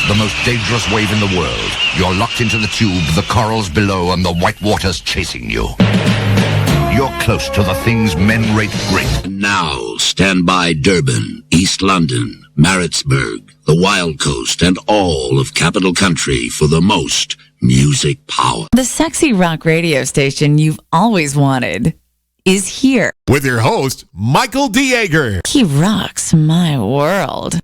the most dangerous wave in the world. You're locked into the tube, the corals below, and the white water's chasing you. You're close to the things men rate great. And now, stand by Durban, East London, Maritzburg, the Wild Coast, and all of Capital Country for the most music power. The sexy rock radio station you've always wanted is here. With your host, Michael de Jager. He rocks my world.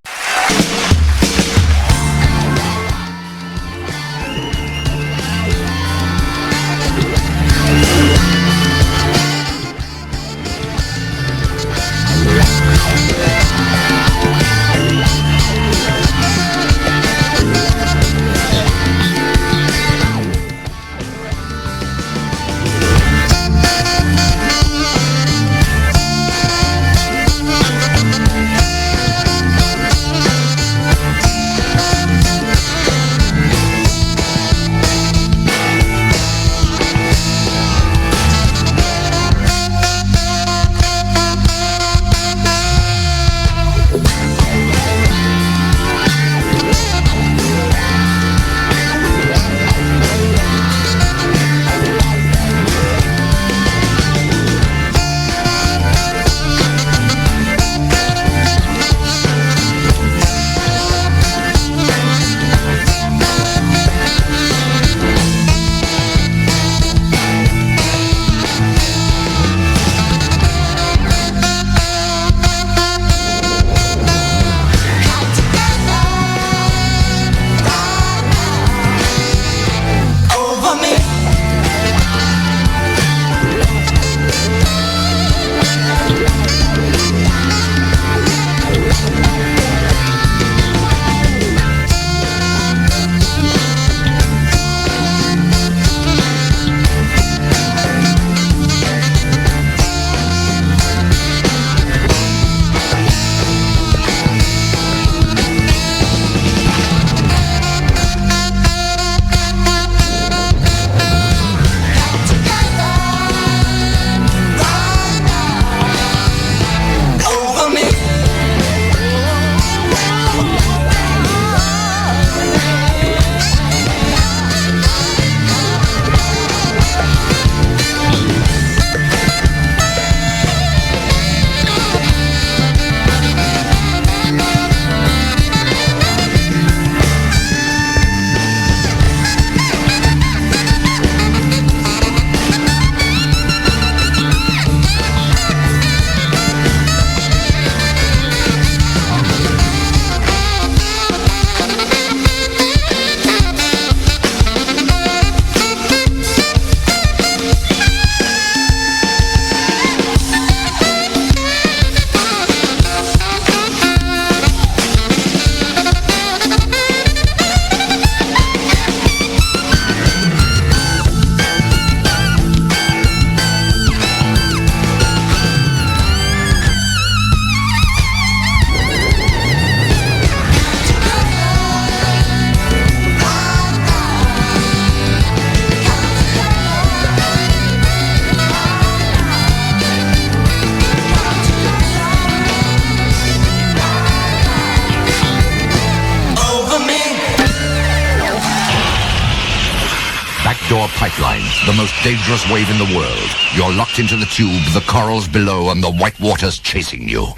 Backdoor pipelines, the most dangerous wave in the world. You're locked into the tube, the corals below, and the white water's chasing you.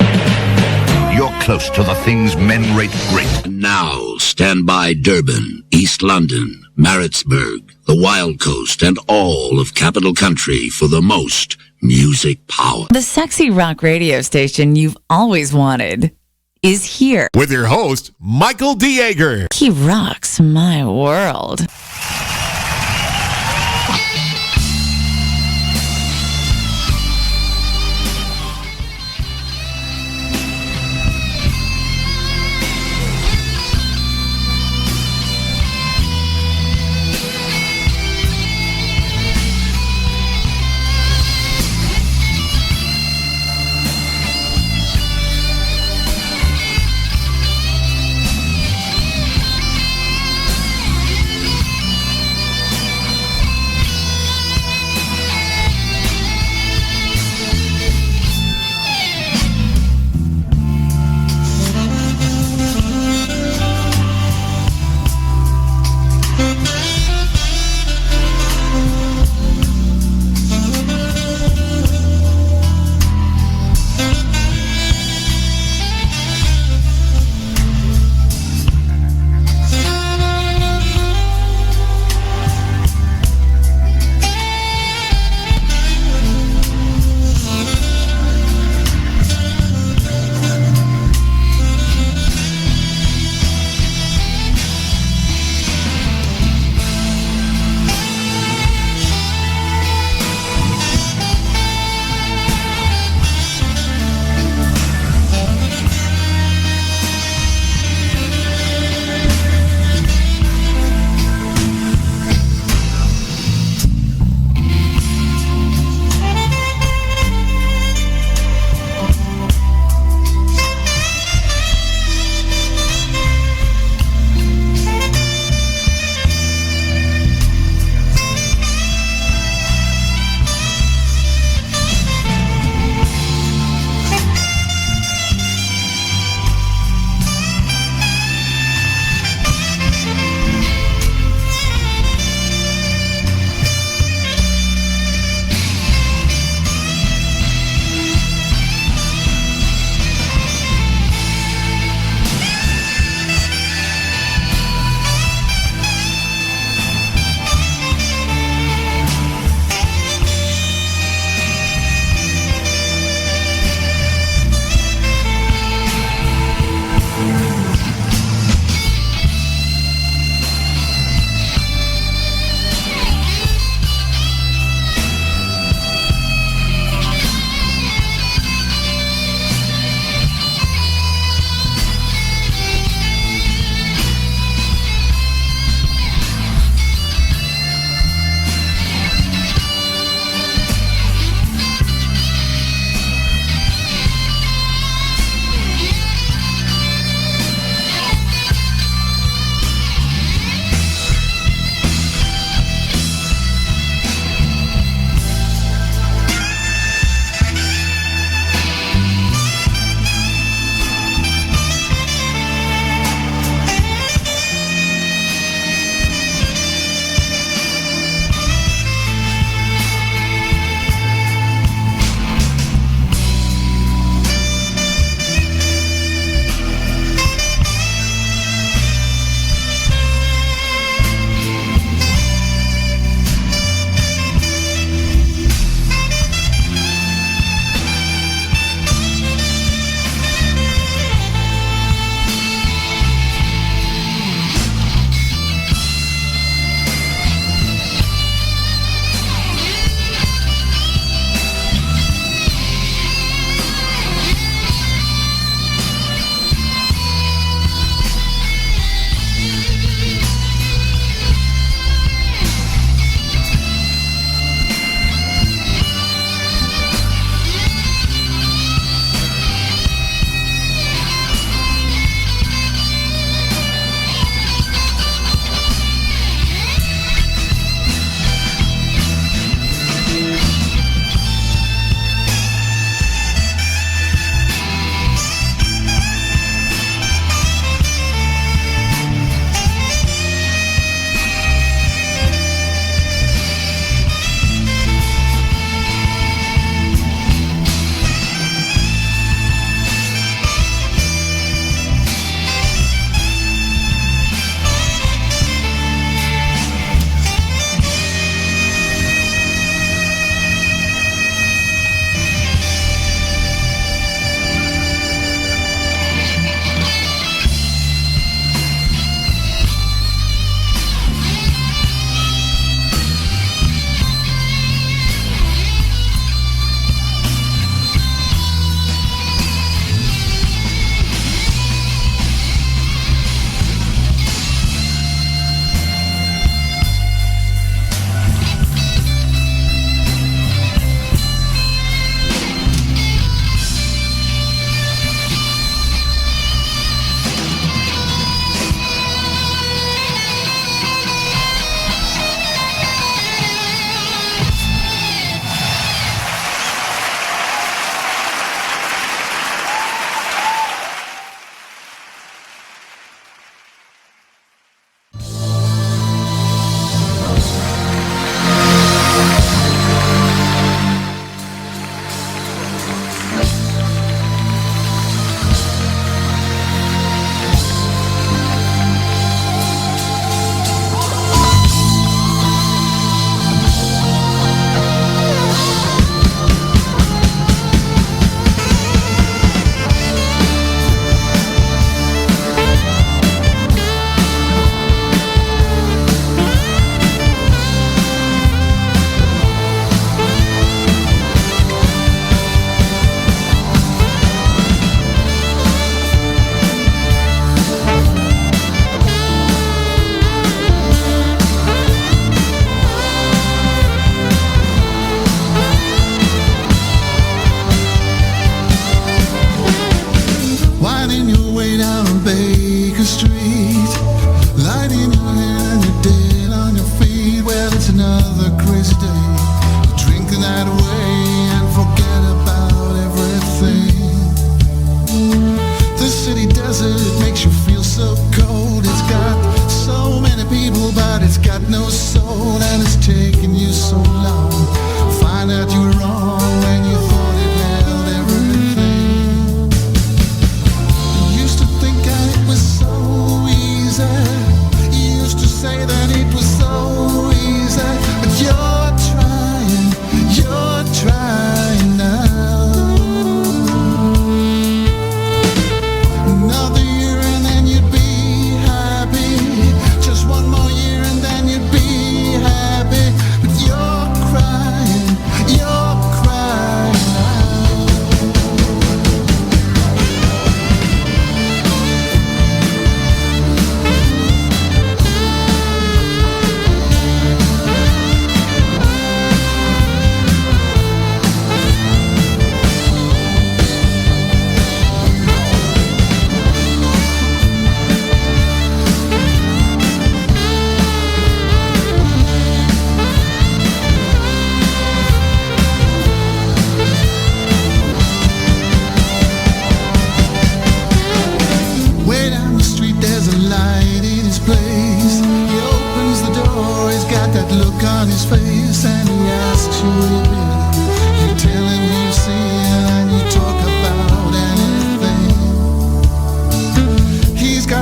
You're close to the things men rate great. And now, stand by Durban, East London, Maritzburg, the Wild Coast, and all of Capital Country for the most music power. The sexy rock radio station you've always wanted is here. With your host, Michael de Jager. He rocks my world.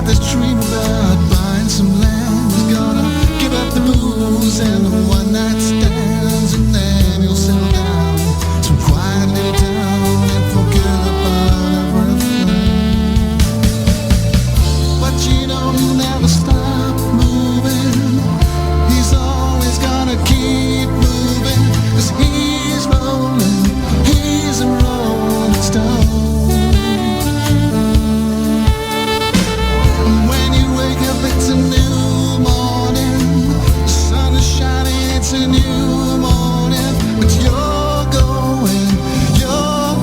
got this dream about buying some land. He's gonna give up the booze and the one-night stands, and then he'll settle down some quiet little town and forget about everything. But you know he'll never stop moving. He's always gonna keep moving, 'cause he's rolling, he's a rolling stone. When you wake up, it's a new morning. The sun is shining, it's a new morning. But you're going home.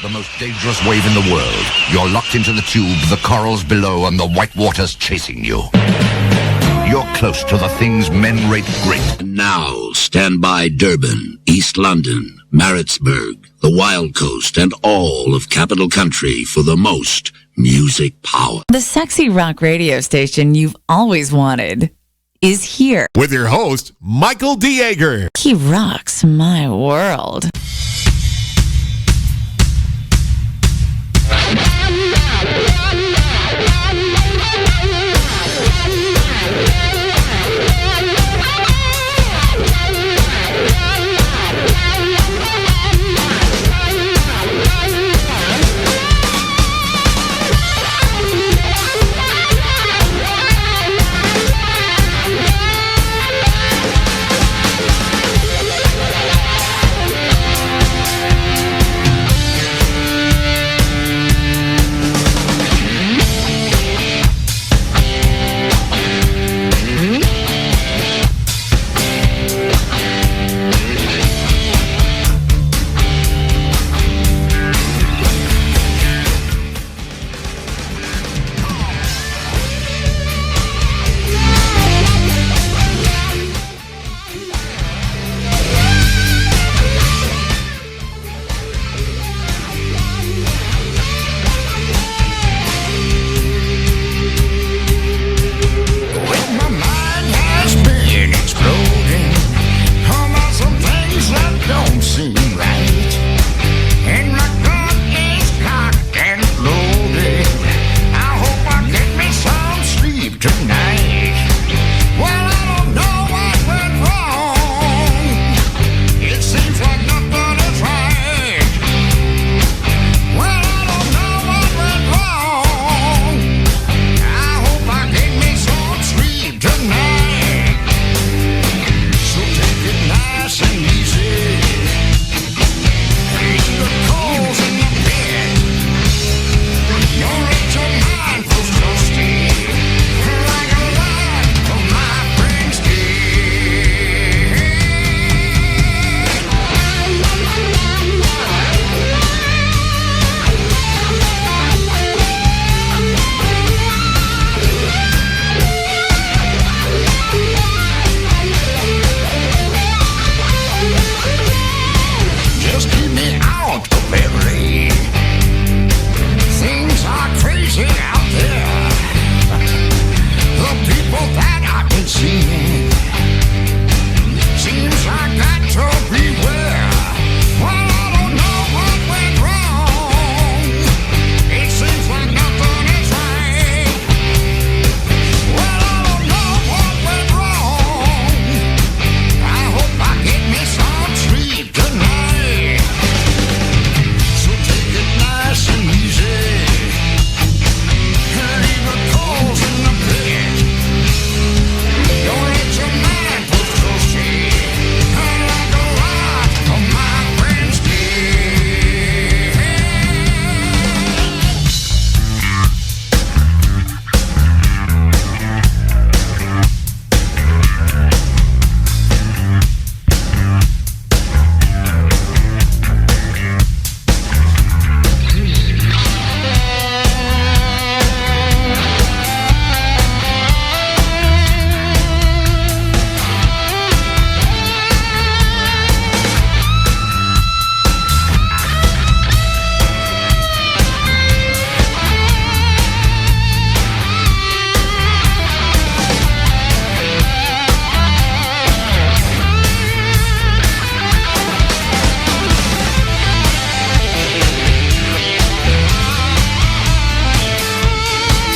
The most dangerous wave in the world. You're locked into the tube, the corals below, and the white water's chasing you. You're close to the things men rate great. And now, stand by Durban, East London, Maritzburg, the Wild Coast, and all of Capital Country for the most music power. The sexy rock radio station you've always wanted is here. With your host, Michael de Jager. He rocks my world.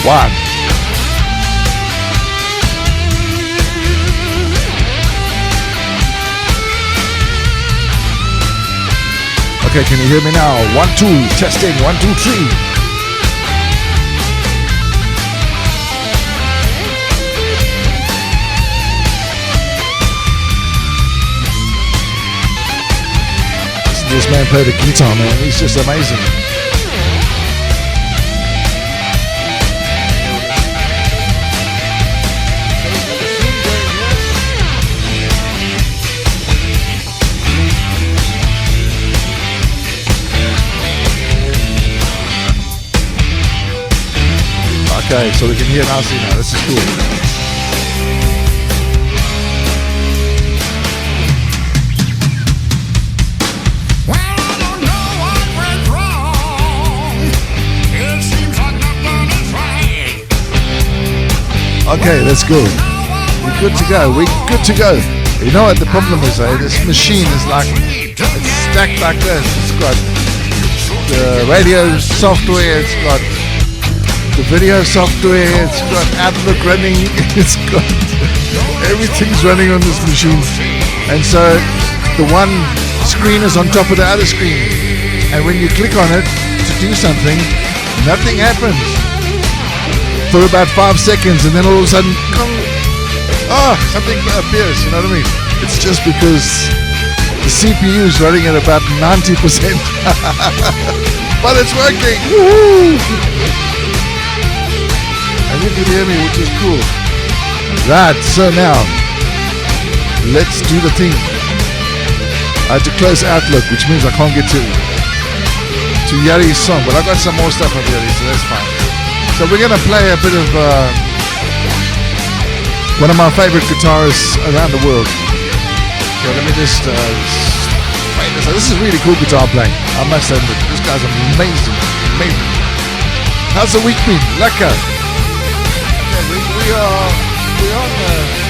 One. Okay, can you hear me now? 1, 2, testing, 1, 2, 3. This man played the guitar, man. He's just amazing. Okay, so we can hear nicely now. This is cool. Okay, that's good. We're good to go. We're good to go. You know what the problem is, eh? This machine is like, it's stacked like this. It's got the radio software, it's got the video software, it's got Outlook running, it's got everything's running on this machine. And so the one screen is on top of the other screen. And when you click on it to do something, nothing happens for about 5 seconds, and then all of a sudden, something appears, you know what I mean? It's just because the CPU is running at about 90%. But it's working! Woohoo! And you can hear me, which is cool. Right, so now, let's do the thing. I had to close Outlook, which means I can't get to Yari's song, but I got some more stuff on Yari, so that's fine. So we're going to play a bit of one of my favorite guitarists around the world. So let me just play this. This is really cool guitar playing, I must admit. This guy's amazing, amazing. How's the week been? Lekker. We are on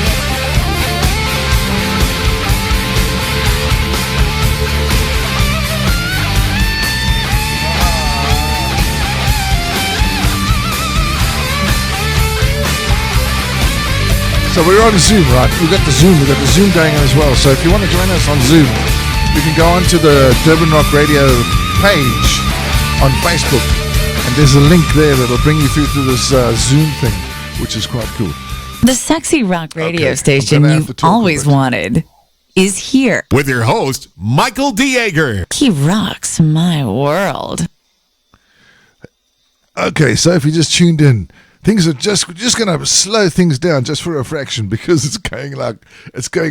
So we're on Zoom, right? We've got the Zoom going on as well. So if you want to join us on Zoom, you can go onto the Durban Rock Radio page on Facebook, and there's a link there that'll bring you through to this Zoom thing, which is quite cool. The sexy rock radio station you've always wanted is here. With your host, Michael de Jager. He rocks my world. Okay, so if you just tuned in, things are just going to slow things down just for a fraction, because it's going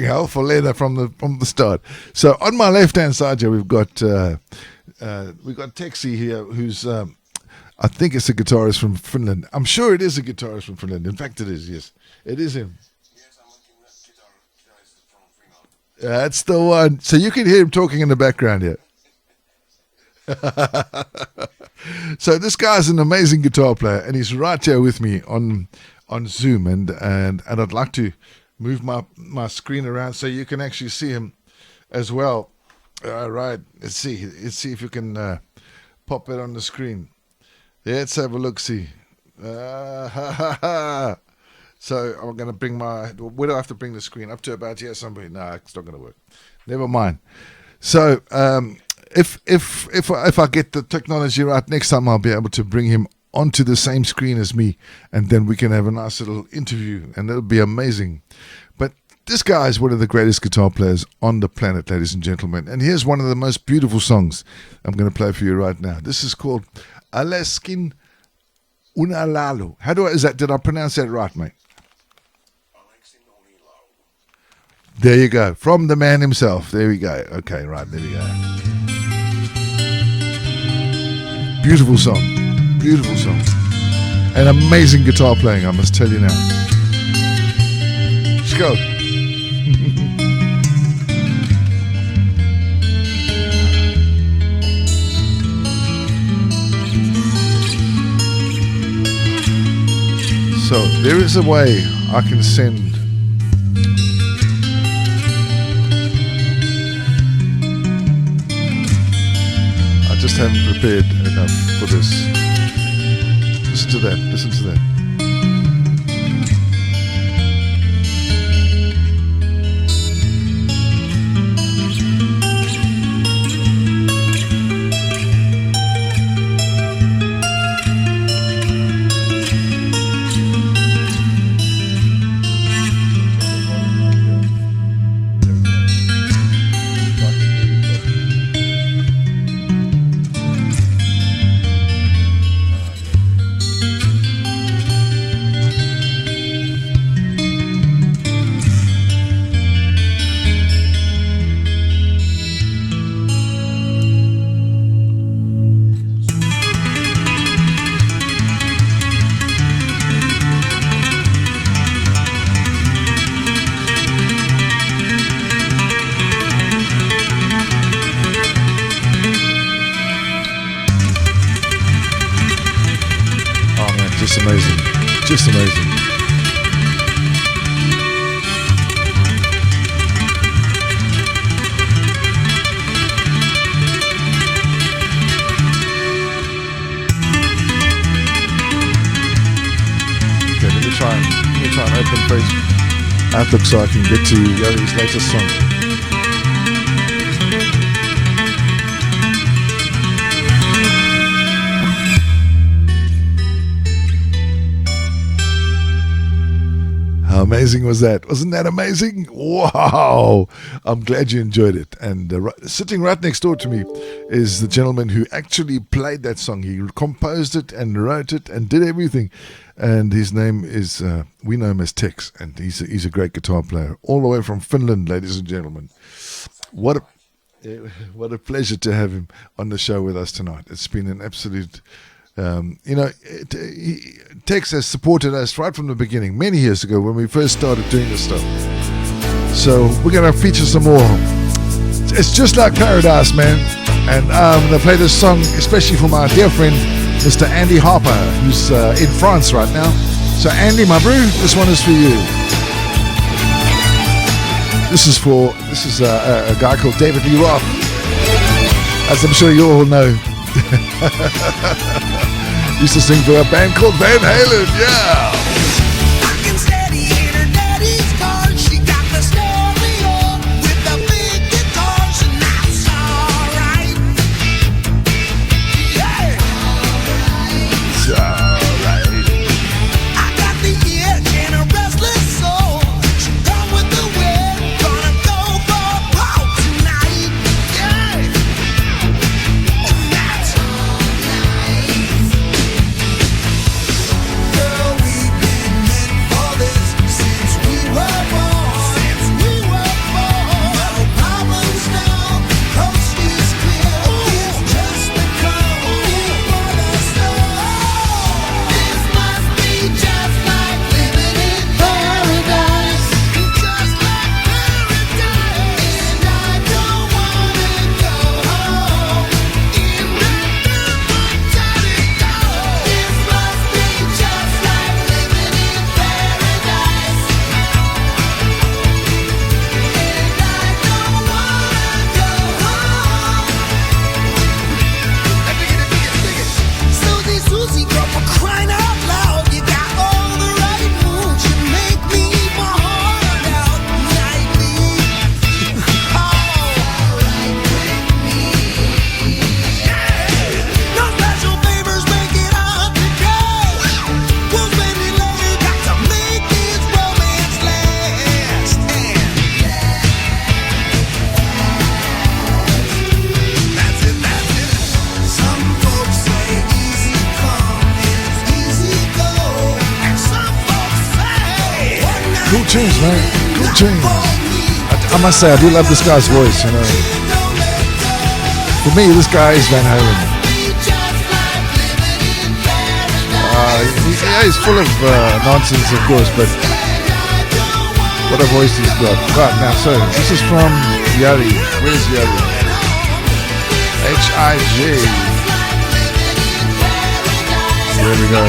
hell for leather from the start. So on my left hand side here, we've got Texi here, who's I think it's a guitarist from Finland. I'm sure it is a guitarist from Finland. In fact, it is. Yes, it is him. Yes, I'm looking at guitarist from Finland. That's the one. So you can hear him talking in the background here. So this guy's an amazing guitar player, and he's right here with me on Zoom, and I'd like to move my screen around so you can actually see him as well. All right, let's see if you can pop it on the screen. Let's have a look. See. So I'm gonna bring where do I have to bring the screen up to? About here somewhere? No, it's not gonna work. Never mind. So if I get the technology right, next time I'll be able to bring him onto the same screen as me, and then we can have a nice little interview, and it'll be amazing. But this guy is one of the greatest guitar players on the planet, ladies and gentlemen. And here's one of the most beautiful songs I'm going to play for you right now. This is called Aleskin Unalalu. Did I pronounce that right, mate? There you go. From the man himself. There we go. Okay, right. There we go. Beautiful song. Beautiful song. And amazing guitar playing, I must tell you now. Let's go. So there is a way I can send just haven't prepared enough for this. Listen to that. Listen to that. Just amazing. Okay, let me try and open Facebook Outlook so I can get to Yari's latest song. How amazing was that? Wasn't that amazing? Wow! I'm glad you enjoyed it. And sitting right next door to me is the gentleman who actually played that song. He composed it and wrote it and did everything. And his name is, we know him as Tex, and he's a great guitar player. All the way from Finland, ladies and gentlemen. What a pleasure to have him on the show with us tonight. It's been an absolute... Tex has supported us right from the beginning, many years ago when we first started doing this stuff. So we're going to feature some more. It's just like Paradise, man. And I'm going to play this song especially for my dear friend, Mr. Andy Harper, who's in France right now. So Andy, my bro, this one is for you. This is a guy called David Lee Roth, as I'm sure you all know. Used to sing for a band called Van Halen, yeah. Cool tunes, man. Cool tunes. I must say, I do love this guy's voice, you know. For me, this guy is Van Halen. He's full of nonsense, of course, but what a voice he's got. Right, now, so this is from Yari. Where's Yari? H-I-J. There we go.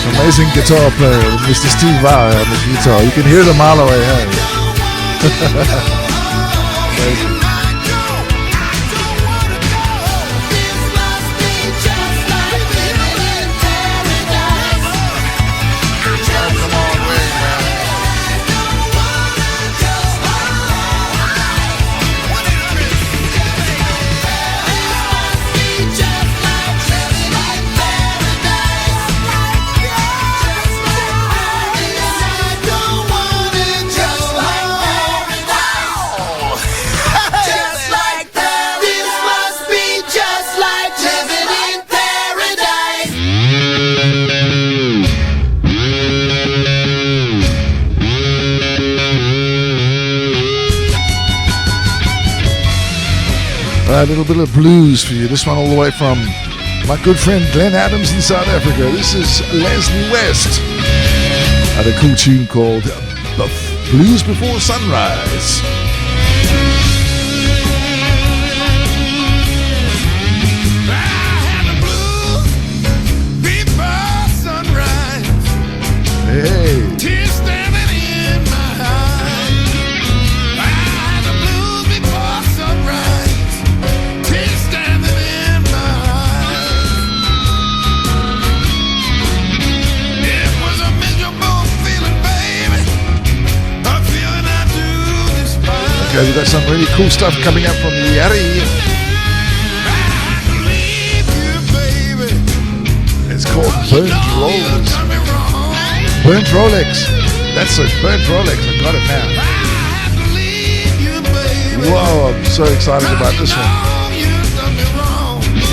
Amazing guitar player, Mr. Steve Vai on the guitar. You can hear them all the way home. Amazing. A little bit of blues for you. This one all the way from my good friend Glenn Adams in South Africa. This is Leslie West. Had a cool tune called Blues Before Sunrise. Hey. Okay, we've got some really cool stuff coming up from Yari. It's called Burnt Rolls. Burnt Rolex. That's it, Burnt Rolex. I got it now. Whoa, I'm so excited about this one.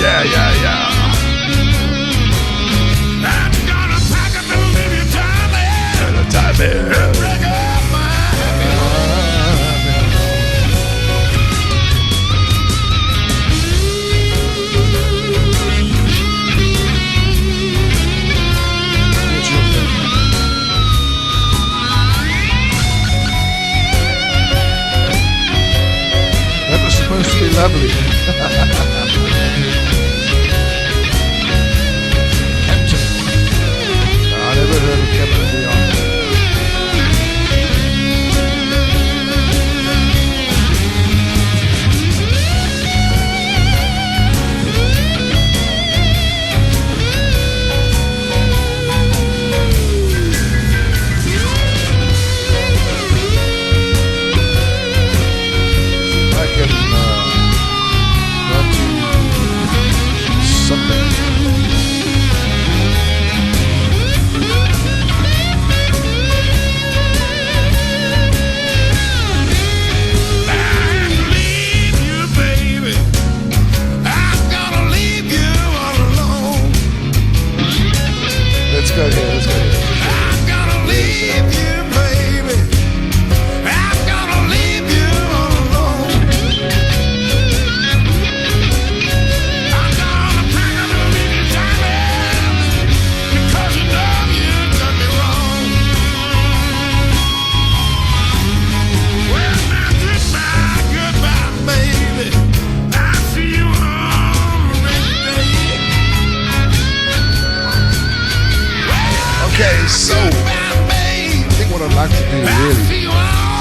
Yeah. That was supposed to be lovely. Captain. No, I never heard of Captain Beyond. So, I think what I'd like to do really,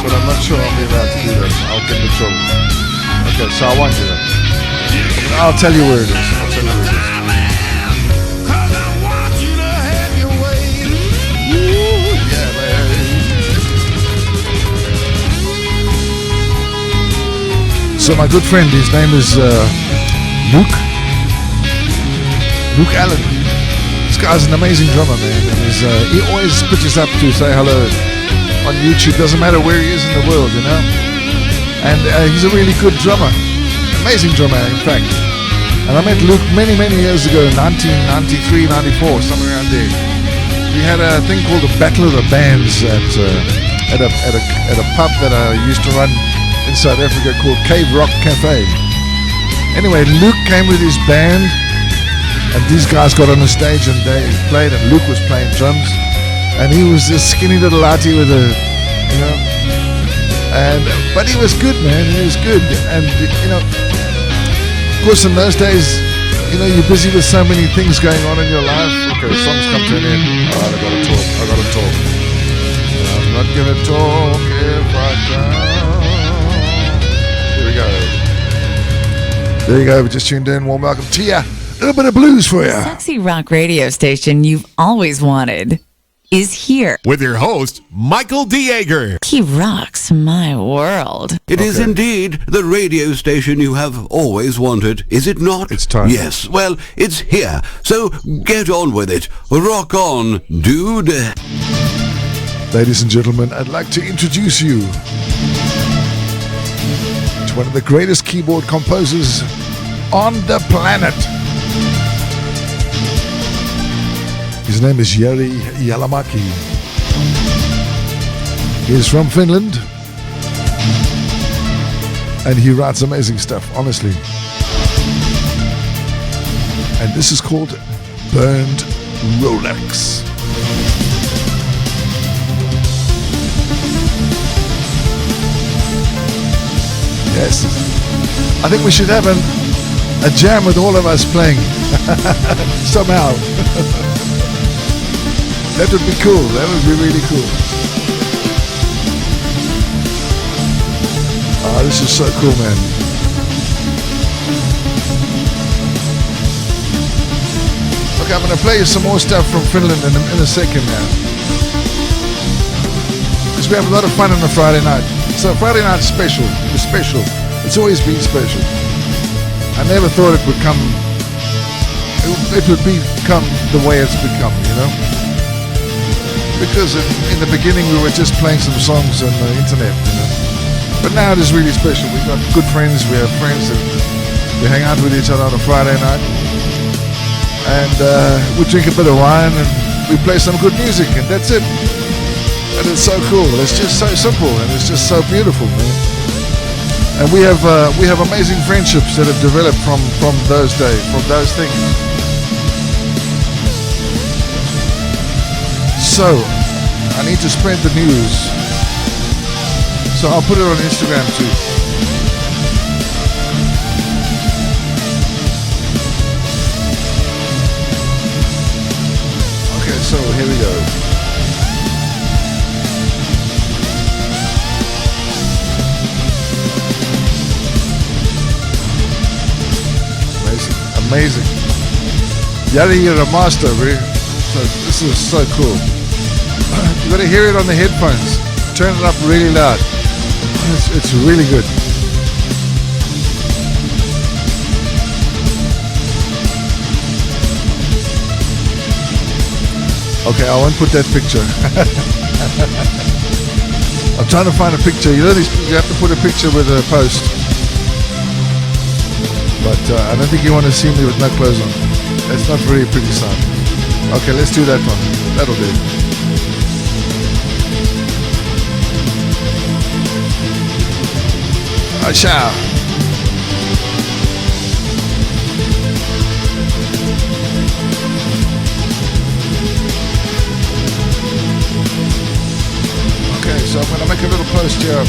but I'm not sure I'll be allowed to do that. I'll get into trouble. Okay, so I won't do that. I'll tell you where it is. Yeah, man. So my good friend, his name is Luke Allen. This guy's an amazing drummer, man, and he always pitches up to say hello on YouTube. Doesn't matter where he is in the world, you know. And he's a really good drummer, amazing drummer, in fact. And I met Luke many years ago, 1993, 94, somewhere around there. We had a thing called the Battle of the Bands at a pub that I used to run in South Africa called Cave Rock Cafe. Anyway, Luke came with his band. And these guys got on the stage and they played, and Luke was playing drums, and he was this skinny little latte with a, you know, but he was good, man. He was good, and you know, of course, in those days, You know, you're busy with so many things going on in your life. Okay, songs come to an end. All right, I gotta talk. I'm not gonna talk if I can. Here we go. There you go. We just tuned in. Warm welcome to you. A little bit of blues for you. Sexy rock radio station you've always wanted is here. With your host, Michael de Jager. He rocks my world. It is indeed the radio station you have always wanted, is it not? It's time. Yes, well, it's here. So get on with it. Rock on, dude. Ladies and gentlemen, I'd like to introduce you to one of the greatest keyboard composers on the planet. His name is Jari Jalamäki. He is from Finland, and he writes amazing stuff, honestly. And this is called Burned Rolex. Yes, I think we should have a jam with all of us playing somehow. That would be cool. That would be really cool. Oh, this is so cool, man. Okay, I'm going to play you some more stuff from Finland in a second now. Because we have a lot of fun on a Friday night. So Friday night's special. It's special. It's always been special. I never thought it would come. It would become the way it's become, you know? Because in the beginning we were just playing some songs on the internet, you know. But now it is really special. We've got good friends. We have friends that we hang out with each other on a Friday night, and we drink a bit of wine and we play some good music, and that's it. And it's so cool. It's just so simple, and it's just so beautiful, man. And we have amazing friendships that have developed from those days, from those things. So, I need to spread the news. So I'll put it on Instagram too. Okay, so here we go. Amazing. Jari, you're a master, bro. So this is so cool. You gotta hear it on the headphones. Turn it up really loud. It's really good. Okay, I won't put that picture. I'm trying to find a picture. You know, you have to put a picture with a post. But I don't think you want to see me with no clothes on. That's not very pretty sound. Okay, let's do that one. That'll do. I shall. Okay, so I'm going to make a little post here.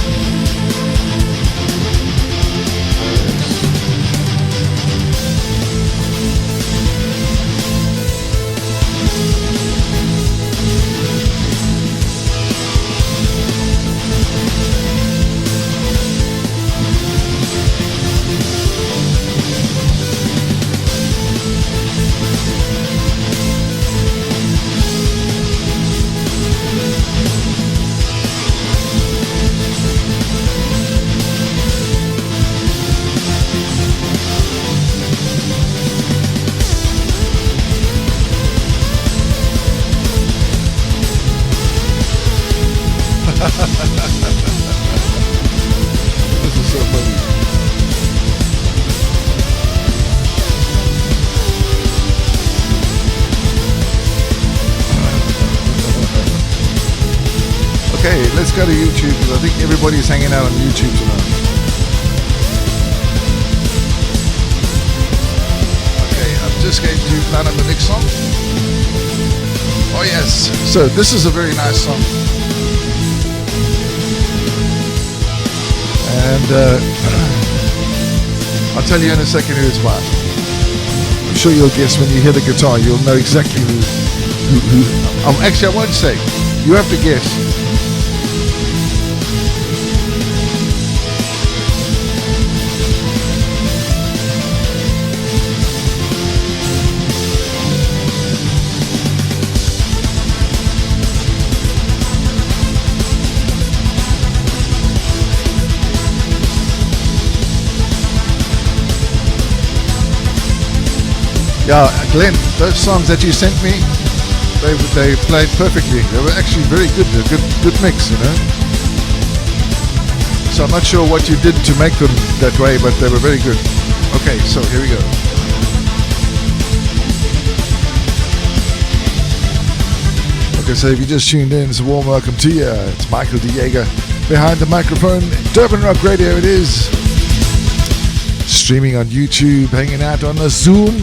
This is so funny. Okay, let's go to YouTube because I think everybody's hanging out on YouTube tonight. Okay, I'm just going to plan on the next song. Oh yes, so this is a very nice song. And I'll tell you in a second who it's by. sure you'll guess when you hear the guitar. You'll know exactly who. Actually, I won't say. You have to guess. Yeah, Glenn, those songs that you sent me, they played perfectly. They were actually very good. A good mix, you know. So I'm not sure what you did to make them that way, but they were very good. Okay, so here we go. Okay, so if you just tuned in, it's a warm welcome to you. It's Michael de Jager behind the microphone. Durban Rock Radio it is. Streaming on YouTube, hanging out on the Zoom.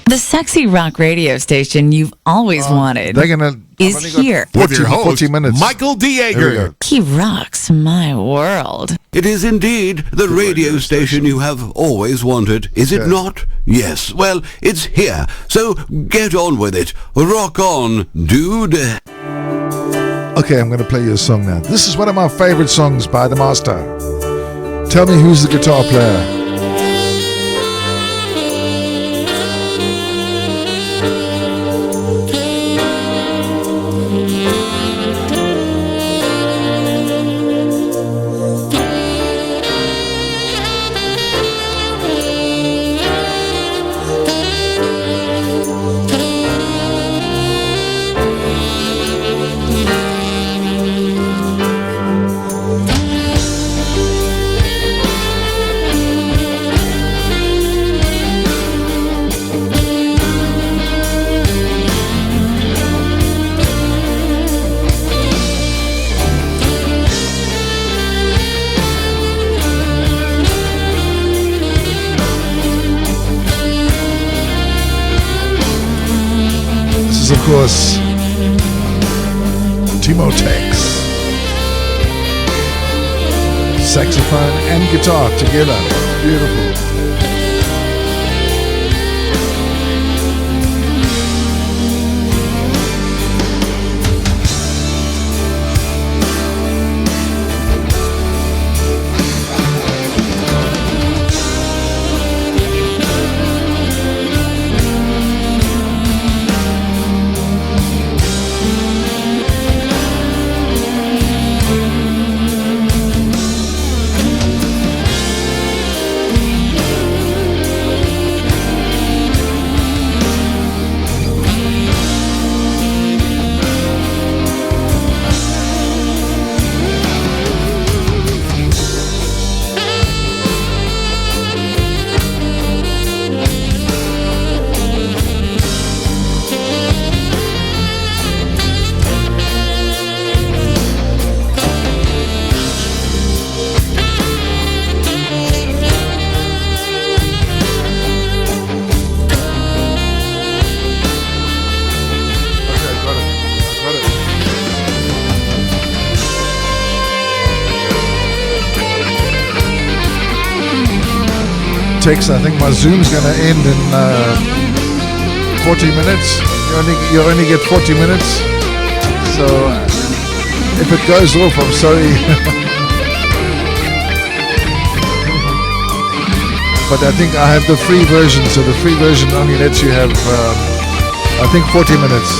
The sexy rock radio station you've always wanted They're gonna is here. 40 minutes. Michael de Jager. He rocks my world. It is indeed the radio station you have always wanted, is it not? Yes, well, it's here, so get on with it. Rock on, dude. Okay, I'm going to play you a song now. This is one of my favorite songs by the master. Tell me who's the guitar player. Of course, Timo Tex. Saxophone and guitar together. Beautiful. Tex, I think my Zoom's going to end in 40 minutes. You only get 40 minutes. So if it goes off, I'm sorry. But I think I have the free version. So the free version only lets you have, I think, 40 minutes.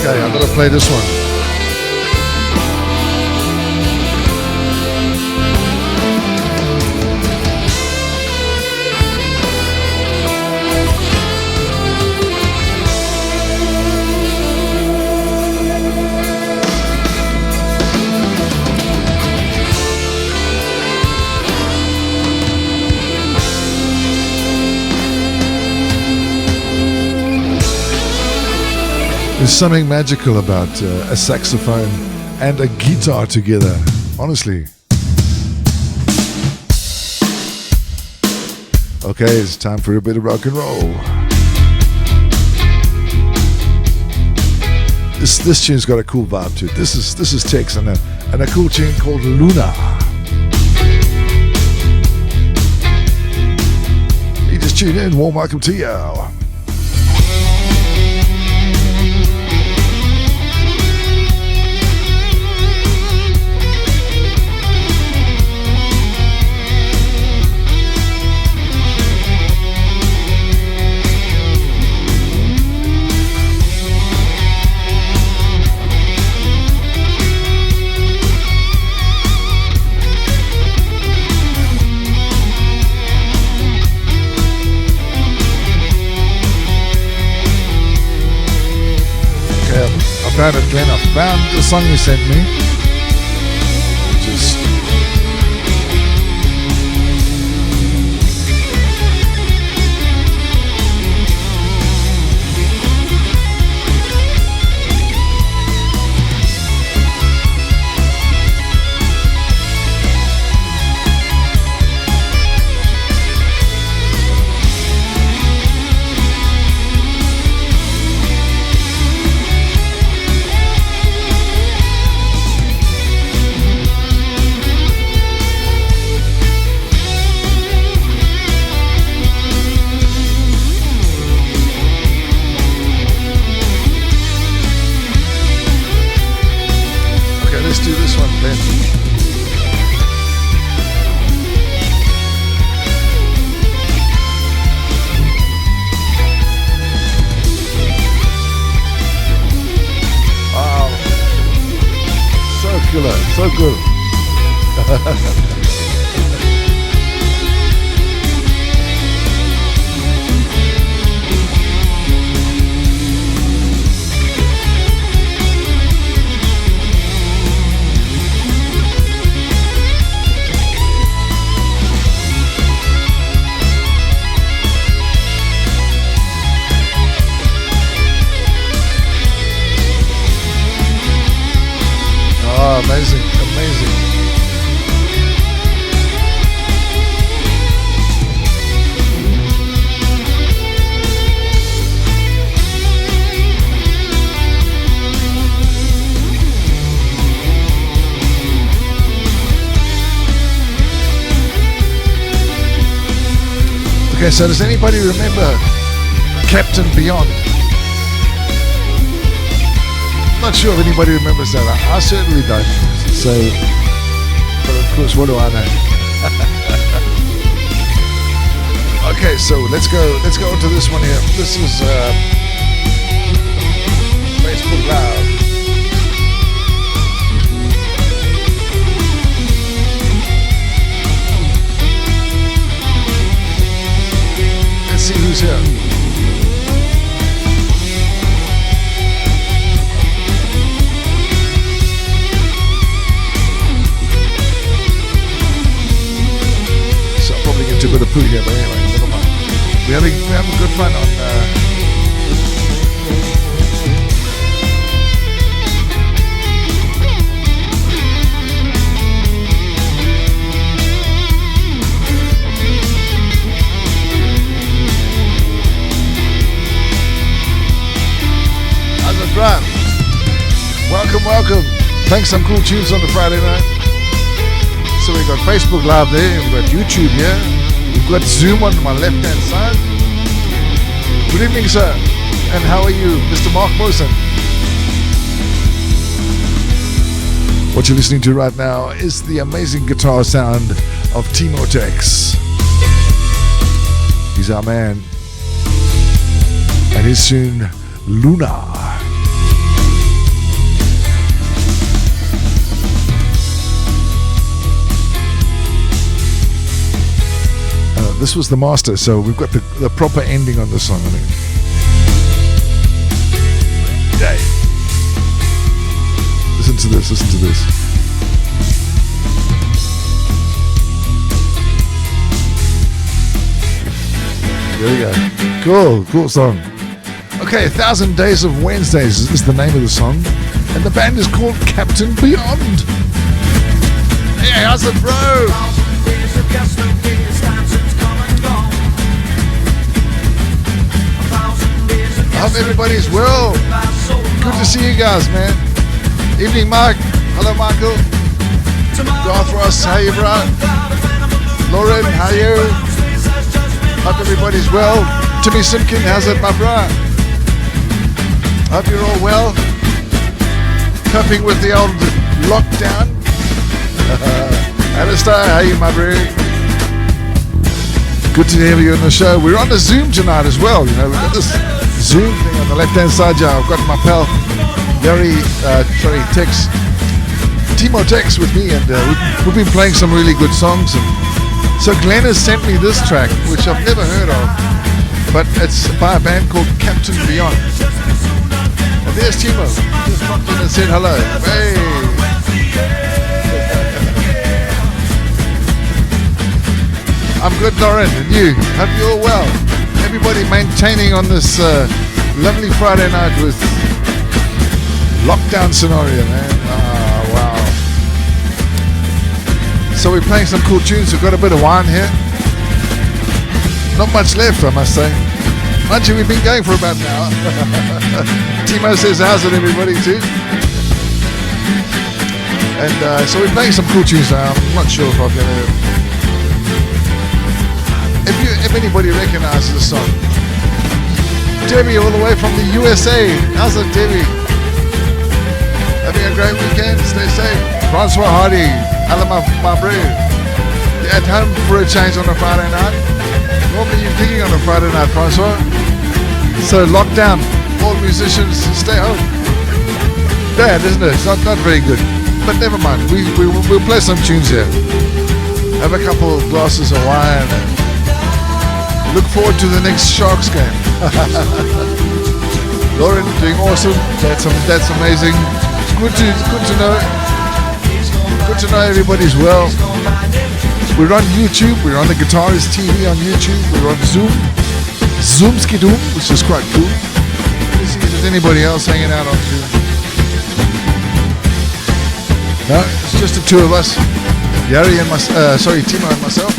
Okay, I'm going to play this one. There's something magical about a saxophone and a guitar together, honestly. Okay, it's time for a bit of rock and roll. This tune's got a cool vibe to it. This is Tex and a cool tune called Luna. You just tune in, warm welcome to you. Found it, Glenn. I found the song you sent me. Just so good. Oh, amazing, amazing. Okay, so does anybody remember Captain Beyond? Not sure if anybody remembers that. I certainly don't. So, but of course, what do I know? Okay, so let's go into this one here. This is Facebook Live. Let's see who's here. A bit of poo here, but anyway, never mind. We're having good fun on how's it, Grant? Welcome. Thanks, some cool tunes on the Friday night. So we've got Facebook Live there, we've got YouTube here. We've got Zoom on my left-hand side. Good evening, sir. And how are you, Mr. Mark Mosen? What you're listening to right now is the amazing guitar sound of Timo Tex. He's our man. And his tune, Luna. This was the master, so we've got the proper ending on this song, I think. Yay. Listen to this. There we go. Cool song. Okay, 1,000 Days of Wednesdays is the name of the song. And the band is called Captain Beyond. Hey, how's it, bro? I hope everybody's well. Good to see you guys, man. Evening, Mark. Hello, Michael. Darth Ross, how you, bro? Lauren, how you? Hope everybody's well. Timmy Simpkin, how's it, my bro? Hope you're all well. Coping with the old lockdown. Alistair, how you, my bro? Good to have you on the show. We're on the Zoom tonight as well. You know, we've got this Zoom thing on the left-hand side. Yeah, I've got my pal Timo Tex with me, and we've been playing some really good songs. And so Glenn has sent me this track, which I've never heard of, but it's by a band called Captain Beyond. And there's Timo. Just popped in and said hello. Hey. I'm good, Lauren, and you? Hope you're all well. Everybody maintaining on this lovely Friday night with lockdown scenario, man. Oh, wow. So we're playing some cool tunes. We've got a bit of wine here. Not much left, I must say. Mind you, we've been going for about an hour. Timo says, how's it, everybody, too? And so we're playing some cool tunes now. I'm not sure if I'm going to... If anybody recognizes the song. Debbie, all the way from the USA. How's it, Debbie? Having a great weekend. Stay safe. Francois Hardy. Hello, my bro. You're at home for a change on a Friday night. Normally you're gigging on a Friday night, Francois. So lockdown. All musicians, stay home. Bad, isn't it? It's not very good. But never mind. We'll play some tunes here. Have a couple of glasses of wine. Look forward to the next Sharks game. Lauren, doing awesome. That's amazing. Good to know. Good to know everybody's well. We're on YouTube. We're on the Guitarist TV on YouTube. We're on Zoomskidoom, which is quite cool. Let's see if there's anybody else hanging out on Zoom. No, it's just the two of us. Yari and Timo and myself.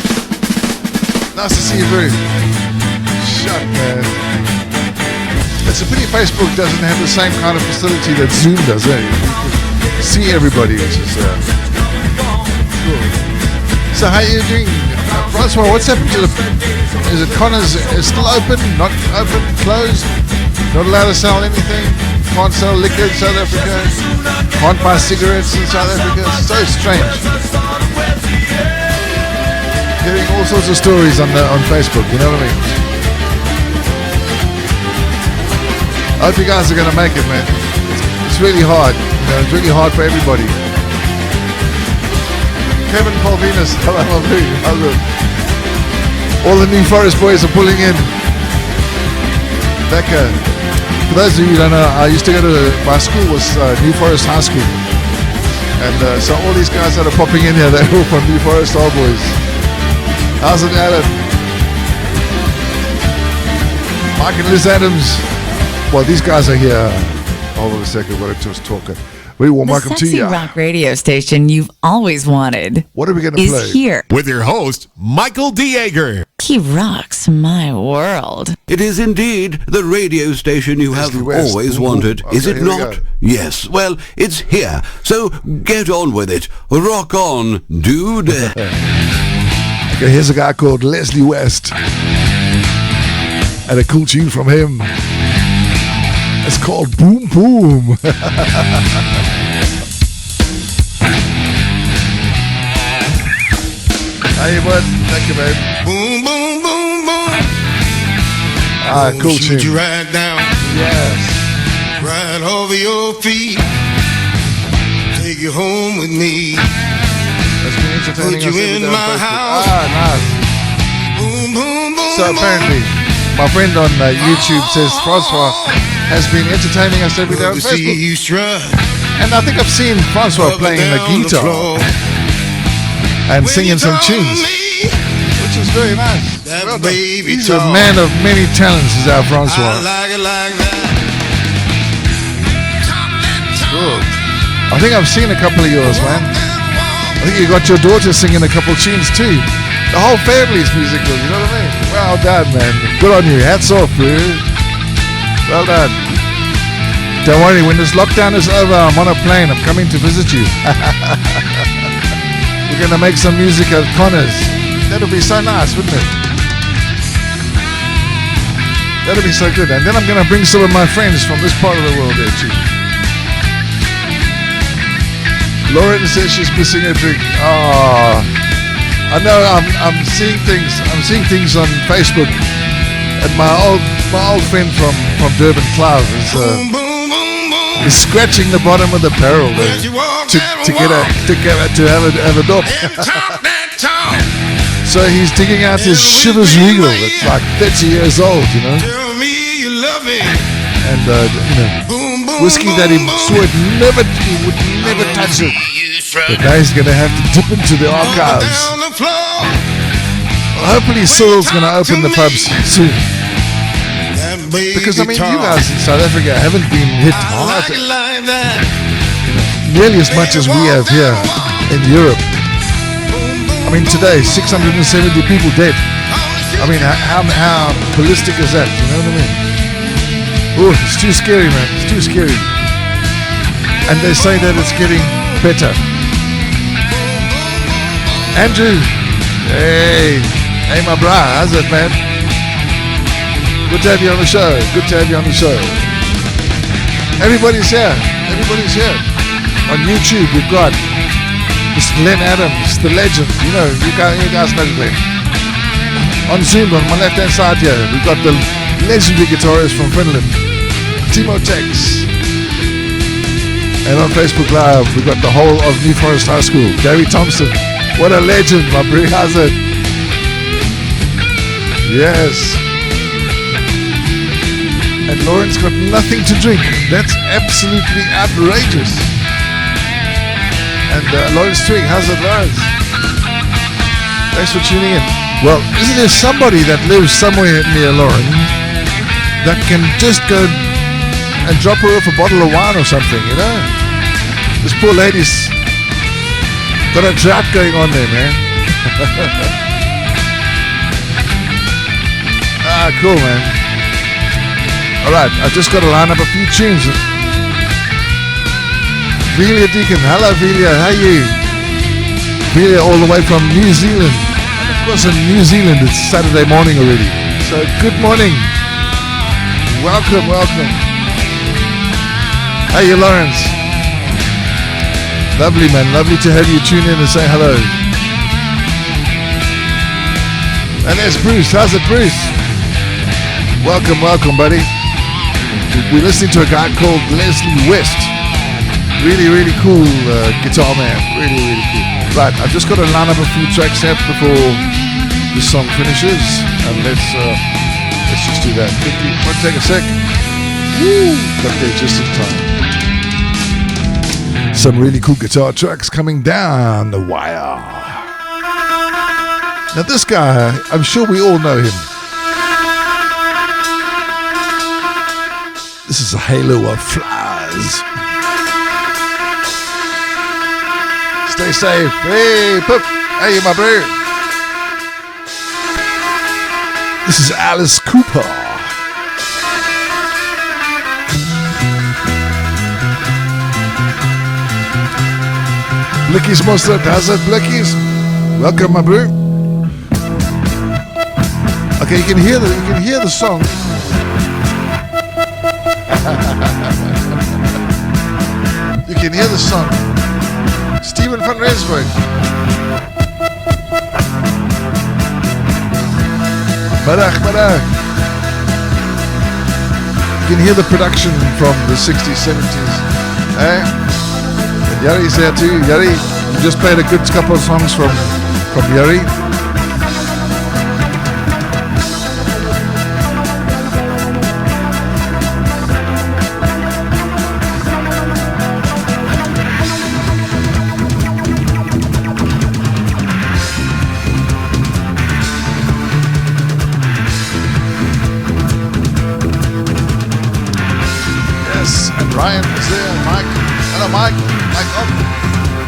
Nice to see you, bro. Shut, man. It's a pity Facebook doesn't have the same kind of facility that Zoom does, eh? You can see everybody, which is cool. So how are you doing? Francois, what's happened to is it Connors is still open, not open, closed? Not allowed to sell anything? Can't sell liquor in South Africa? Can't buy cigarettes in South Africa? It's so strange. Hearing all sorts of stories on Facebook, you know what I mean? I hope you guys are going to make it, man. It's really hard. You know, it's really hard for everybody. Kevin Paul Venus, hello, hello. All the New Forest boys are pulling in. Becca. For those of you who don't know, I used to go to my school was New Forest High School. And so all these guys that are popping in here, they're all from New Forest All Boys. How's it, Alan? Mike and Liz Adams. Well, these guys are here. Hold on a second, what I just talking. We will welcome to you. The sexy rock radio station you've always wanted. What are we going to play? Is here. With your host, Michael de Jager. He rocks my world. It is indeed the radio station you have always wanted, is it not? Yes, well, it's here. So get on with it. Rock on, dude. Okay, here's a guy called Leslie West. And a cool tune from him. It's called Boom Boom. How you, bud? Thank you, babe. Boom, boom, boom, boom. Ah, cool Shoot tune. you right down. Yes. Right over your feet. Take you home with me. That's been entertaining. Put you us every in day on my Facebook. house. Ah, nice. Boom, boom, boom. So apparently, my friend on YouTube says Francois has been entertaining us every day on See Facebook. you strut. And I think I've seen Francois playing the guitar and singing some tunes, which is very nice. Well done. He's a man of many talents, is our Francois. I like it like that. Cool. I think I've seen a couple of yours, man. I think you got your daughter singing a couple tunes too. The whole family's musical, you know what I mean? Well done, man. Good on you. Hats off, bro. Well done. Don't worry, when this lockdown is over, I'm on a plane. I'm coming to visit you. We're going to make some music at Connor's. That'll be so nice, wouldn't it? That'll be so good. And then I'm going to bring some of my friends from this part of the world there too. Lauren says she's missing a drink. Oh, I know. I'm seeing things. I'm seeing things on Facebook. And my old friend from Durban, Klaus, is scratching the bottom of the barrel there to have a dop. So he's digging out his Shivers Regal. It's like 30 years old, you know. And whiskey that he would never touch it. But now he's gonna have to dip into the archives. Hopefully Cyril's gonna open the pubs soon. Because I mean, you guys in South Africa haven't been hit hard nearly as much as we have here in Europe. I mean, today 670 people dead. I mean, how ballistic is that? You know what I mean? Oh, it's too scary, man. It's too scary. And they say that it's getting better. Andrew, hey my bra, how's it, man? Good to have you on the show. Good to have you on the show. Everybody's here. Everybody's here. On YouTube, we've got Mr. Glenn Adams, the legend. You know, you guys know Glenn. On Zoom, on my left-hand side here, we've got the legendary guitarist from Finland, Timo Tex. And on Facebook Live, we've got the whole of New Forest High School, Gary Thompson. What a legend, my bro. How's it? Yes. And Lauren's got nothing to drink. That's absolutely outrageous. And Lawrence Twig, how's it, Lawrence? Thanks for tuning in. Well, isn't there somebody that lives somewhere near Lauren that can just go and drop her off a bottle of wine or something, you know? This poor lady's got a drought going on there, man. Cool, man. Alright, I just got to line up a few tunes. Velia Deacon, hello Velia, how are you? Velia all the way from New Zealand. And of course in New Zealand it's Saturday morning already. So good morning. Welcome. How are you, Lawrence? Lovely, man, lovely to have you tune in and say hello. And there's Bruce, how's it, Bruce? Welcome, buddy. We're listening to a guy called Leslie West. Really cool guitar man. Really cool. Right, I've just got to line up a few tracks here before this song finishes. And let's just do that quickly. Might take a sec. Woo! Got there just in time. Some really cool guitar tracks coming down the wire. Now this guy, I'm sure we all know him. This is a halo of flies. Stay safe. Hey, Poop. Hey, my bro. This is Alice Cooper. Blickies Mustard. How's it, Blickies? Welcome, my bro. Okay, you can hear the song. You can hear the song. Stephen van Rensburg. Middag. You can hear the production from the 60s, 70s. Eh? And Yuri's there too. Yuri, you just played a good couple of songs from Yuri. Ryan is there, Mike. Hello, Mike. Mike up.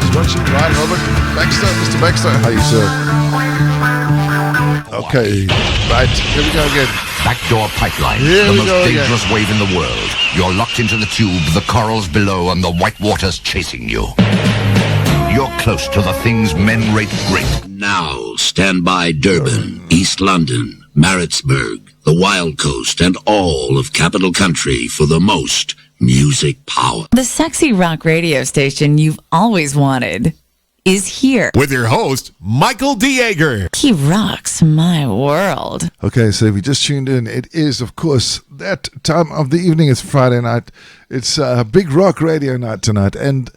He's watching. Ryan Robert. Baxter. Mr. Baxter. How you, sir? Okay. Right. Here we go again. Backdoor pipeline, Here the we most go again. dangerous wave in the world. You're locked into the tube, the corals below, and the white water's chasing you. You're close to the things men rate great. Now stand by Durban, East London, Maritzburg, the Wild Coast, and all of Capital Country for the most music power. The sexy rock radio station you've always wanted is here. With your host, Michael de Jager. He rocks my world. Okay, so if you just tuned in, it is, of course, that time of the evening. It's Friday night. It's a big rock radio night tonight. And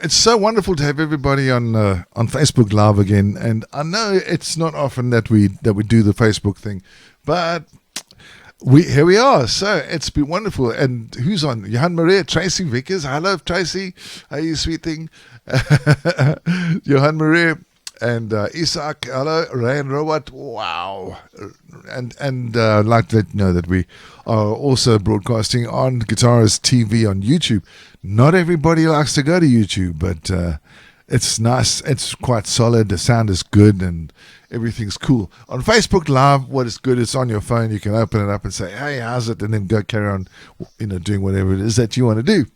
it's so wonderful to have everybody on Facebook Live again. And I know it's not often that we do the Facebook thing, but here we are. So it's been wonderful. And who's on? Johan Maria, Tracy Vickers. Hello, Tracy. How are you, sweet thing? Johan Maria and Isaac. Hello, Ryan Robert. Wow. And I'd like to let you know that we are also broadcasting on Guitarist TV on YouTube. Not everybody likes to go to YouTube, but it's nice. It's quite solid. The sound is good and everything's cool. On Facebook Live, what is good, it's on your phone. You can open it up and say, hey, how's it? And then go carry on, doing whatever it is that you want to do.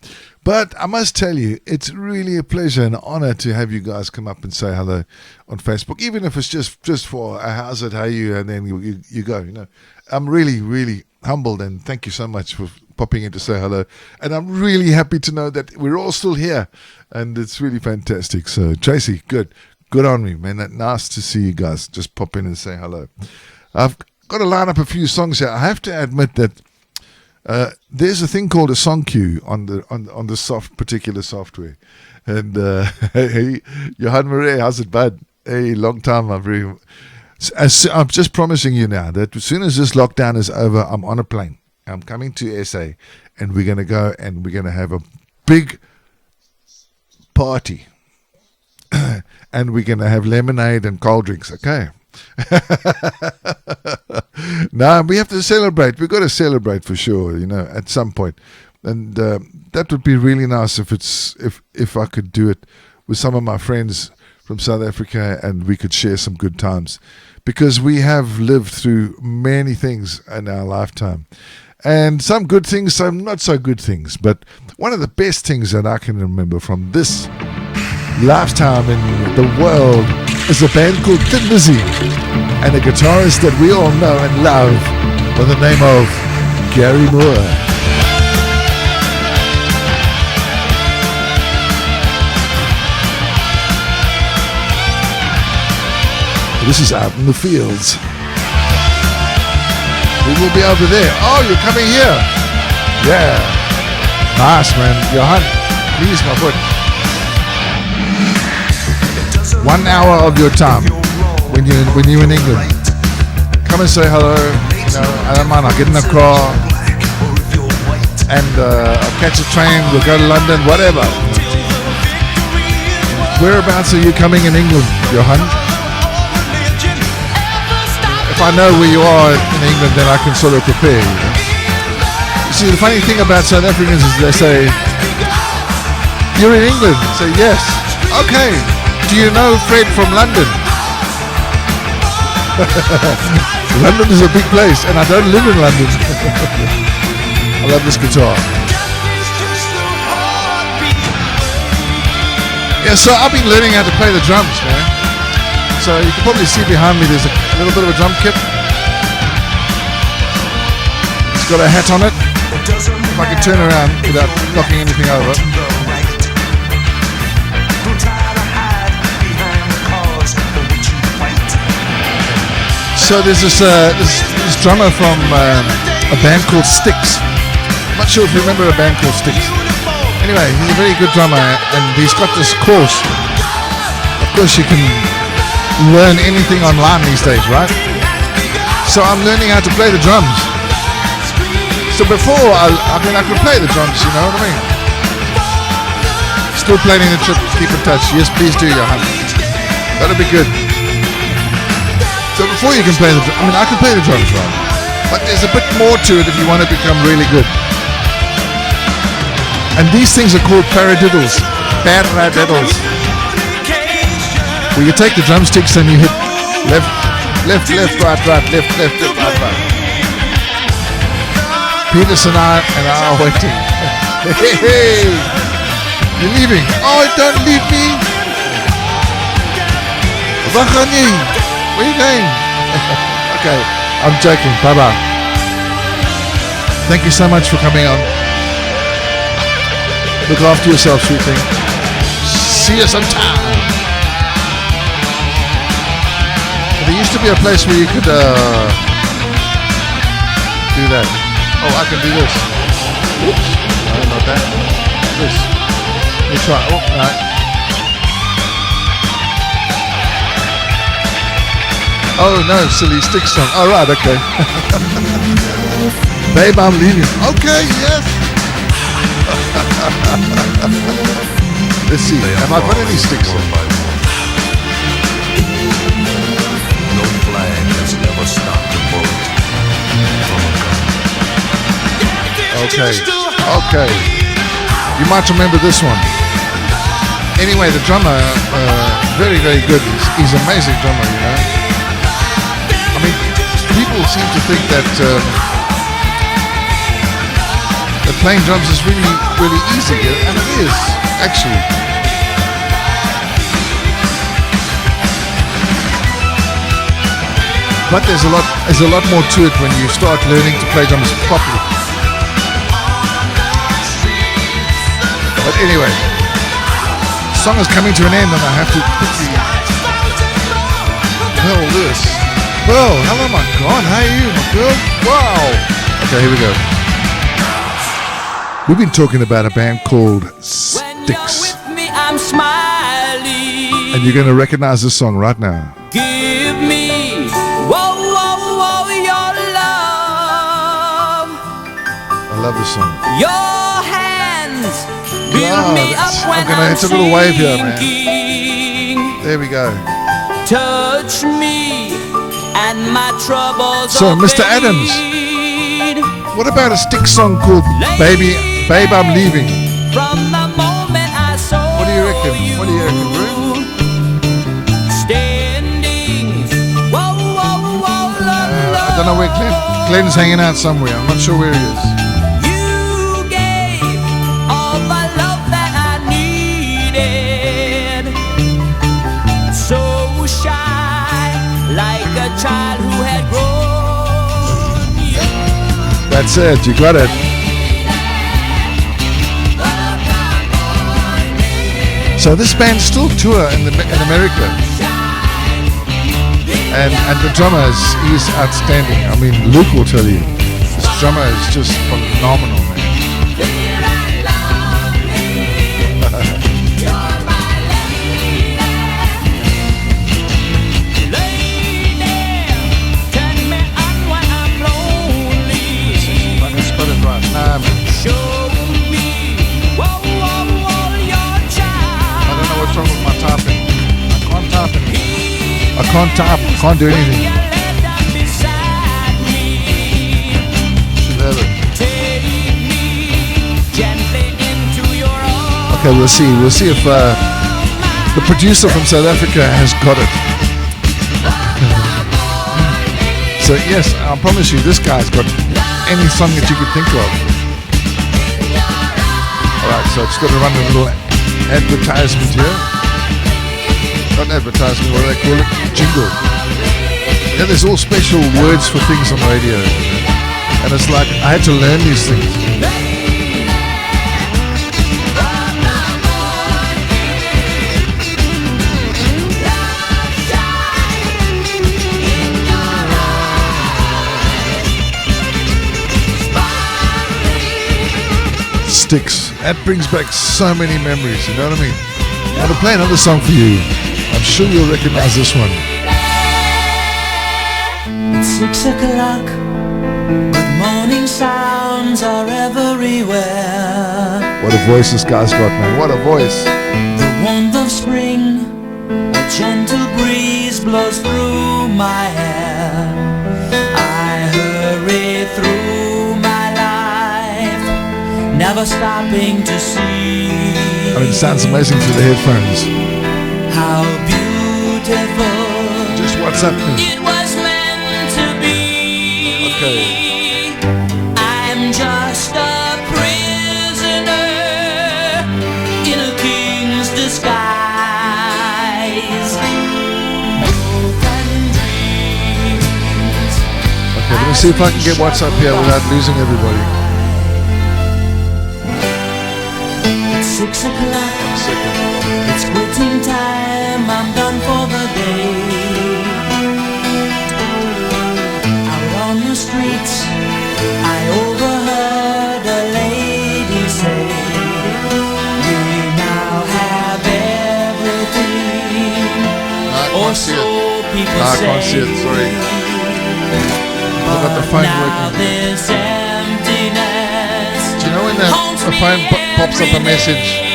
But I must tell you, it's really a pleasure and honor to have you guys come up and say hello on Facebook, even if it's just for how's it, how are you, and then you go. I'm really, really humbled, and thank you so much for popping in to say hello. And I'm really happy to know that we're all still here, and it's really fantastic. So Tracy, good on me, man. Nice to see you guys just pop in and say hello. I've got to line up a few songs here. I have to admit that there's a thing called a song queue on the particular software. And hey, Johan Marie, how's it, bud? Hey, long time. I'm just promising you now that as soon as this lockdown is over, I'm on a plane. I'm coming to SA, and we're going to go and we're going to have a big party. And we're going to have lemonade and cold drinks, okay? Now we have to celebrate. We've got to celebrate for sure, at some point. And that would be really nice if I could do it with some of my friends from South Africa and we could share some good times. Because we have lived through many things in our lifetime. And some good things, some not so good things. But one of the best things that I can remember from this lifetime in the world is a band called Thin Lizzy and a guitarist that we all know and love by the name of Gary Moore. This is Out in the Fields. We will be over there. Oh, you're coming here. Yeah. Nice, man. Johan, please, my foot. 1 hour of your time when you're in England. Come and say hello. I don't mind. I'll get in a car and I'll catch a train. We'll go to London, whatever. Whereabouts are you coming in England, Johan? If I know where you are in England, then I can sort of prepare. You see, the funny thing about South Africans is they say, you're in England. I say, yes. Okay. Do you know Fred from London? London is a big place, and I don't live in London. I love this guitar. Yeah, so I've been learning how to play the drums, man. So you can probably see behind me there's a little bit of a drum kit. It's got a hat on it. If I can turn around without knocking anything over. So there's this drummer from a band called Styx. I'm not sure if you remember a band called Styx. Anyway, he's a very good drummer, and he's got this course. Of course, you can learn anything online these days, right? So I'm learning how to play the drums. So before, I could play the drums, you know what I mean? Still planning the trip to keep in touch. Yes, please do, Johan. That'll be good. So before you can play the drums, I can play the drums, right? But there's a bit more to it if you want to become really good. And these things are called paradiddles. Paradiddles. Where you take the drumsticks and you hit left, left, left, right, right, left, left, left, right, right. Penis and I are waiting. Hey, hey, you're leaving. Oh, don't leave me. Where are you going? Okay, I'm joking. Bye-bye. Thank you so much for coming on. Look after yourself, sweet thing. See you sometime. There used to be a place where you could do that. Oh, I can do this. Oops. No, not that. This. Let me try. Oh, no. Oh, no, silly stick song. Oh, right, okay. Babe, I'm leaving. Okay, yes. Let's see. Have I got any sticks on? No flag has ever stopped a bullet from a gun. Okay, okay. You might remember this one. Anyway, the drummer, very, very good. He's an amazing drummer, you know. I mean, people seem to think that that playing drums is really, really easy, and it is, actually. But there's a lot more to it when you start learning to play drums properly. But anyway, the song is coming to an end, and I have to quickly tell this. Pearl, hello my God, how are you, my girl? Wow. Okay, here we go. We've been talking about a band called Styx. I'm smiling. And you're going to recognize this song right now. Give me, whoa, whoa, whoa, your love. I love this song. Your hands build me up when I'm it's a little wave here, man. There we go. Touch me and my troubles. So, Mr. Adams, what about a Styx song called Babe, I'm Leaving? From the moment I saw What do you reckon? What do you reckon, bro? Standing. Whoa, whoa, whoa, I don't know where Glenn's hanging out somewhere. I'm not sure where he is. You gave all the love that I needed. So shy, like a child who had grown. That's it. You got it. So this band still tour in America, and the drummer is outstanding. I mean, Luke will tell you, this drummer is just phenomenal, man. If I can spell it right. Nah, man. What's wrong with my typing? I can't type anymore. I can't type. I can't do anything. Should have it. Okay, we'll see. We'll see if the producer from South Africa has got it. So yes, I promise you, this guy's got any song that you could think of. Alright, so it's got to run a little advertisement here. Not advertisement, what do they call it? Jingle. Yeah, there's all special words for things on radio. And it's like, I had to learn these things. Styx. That brings back so many memories, you know what I mean? I'm going to play another song for you. I'm sure you'll recognize this one. It's 6 o'clock, but morning sounds are everywhere. What a voice this guy's got, man. What a voice. The warmth of spring, a gentle breeze blows through my hair. I hurry through my life, never never stopping to see. I mean, it sounds amazing through the headphones. How beautiful. Just WhatsApp me. It was meant to be. Okay. I'm just a prisoner in a king's disguise. Broken dreams. Okay, let me see if I can get WhatsApp here without losing everybody. It's 6 o'clock. It's quitting time. I'm done for the day. Out on the streets, I overheard a lady say, "We now have everything." Or so people I say. can't see it, sorry. I've got the phone Now working. this emptiness. Do you know when the phone pops up a message?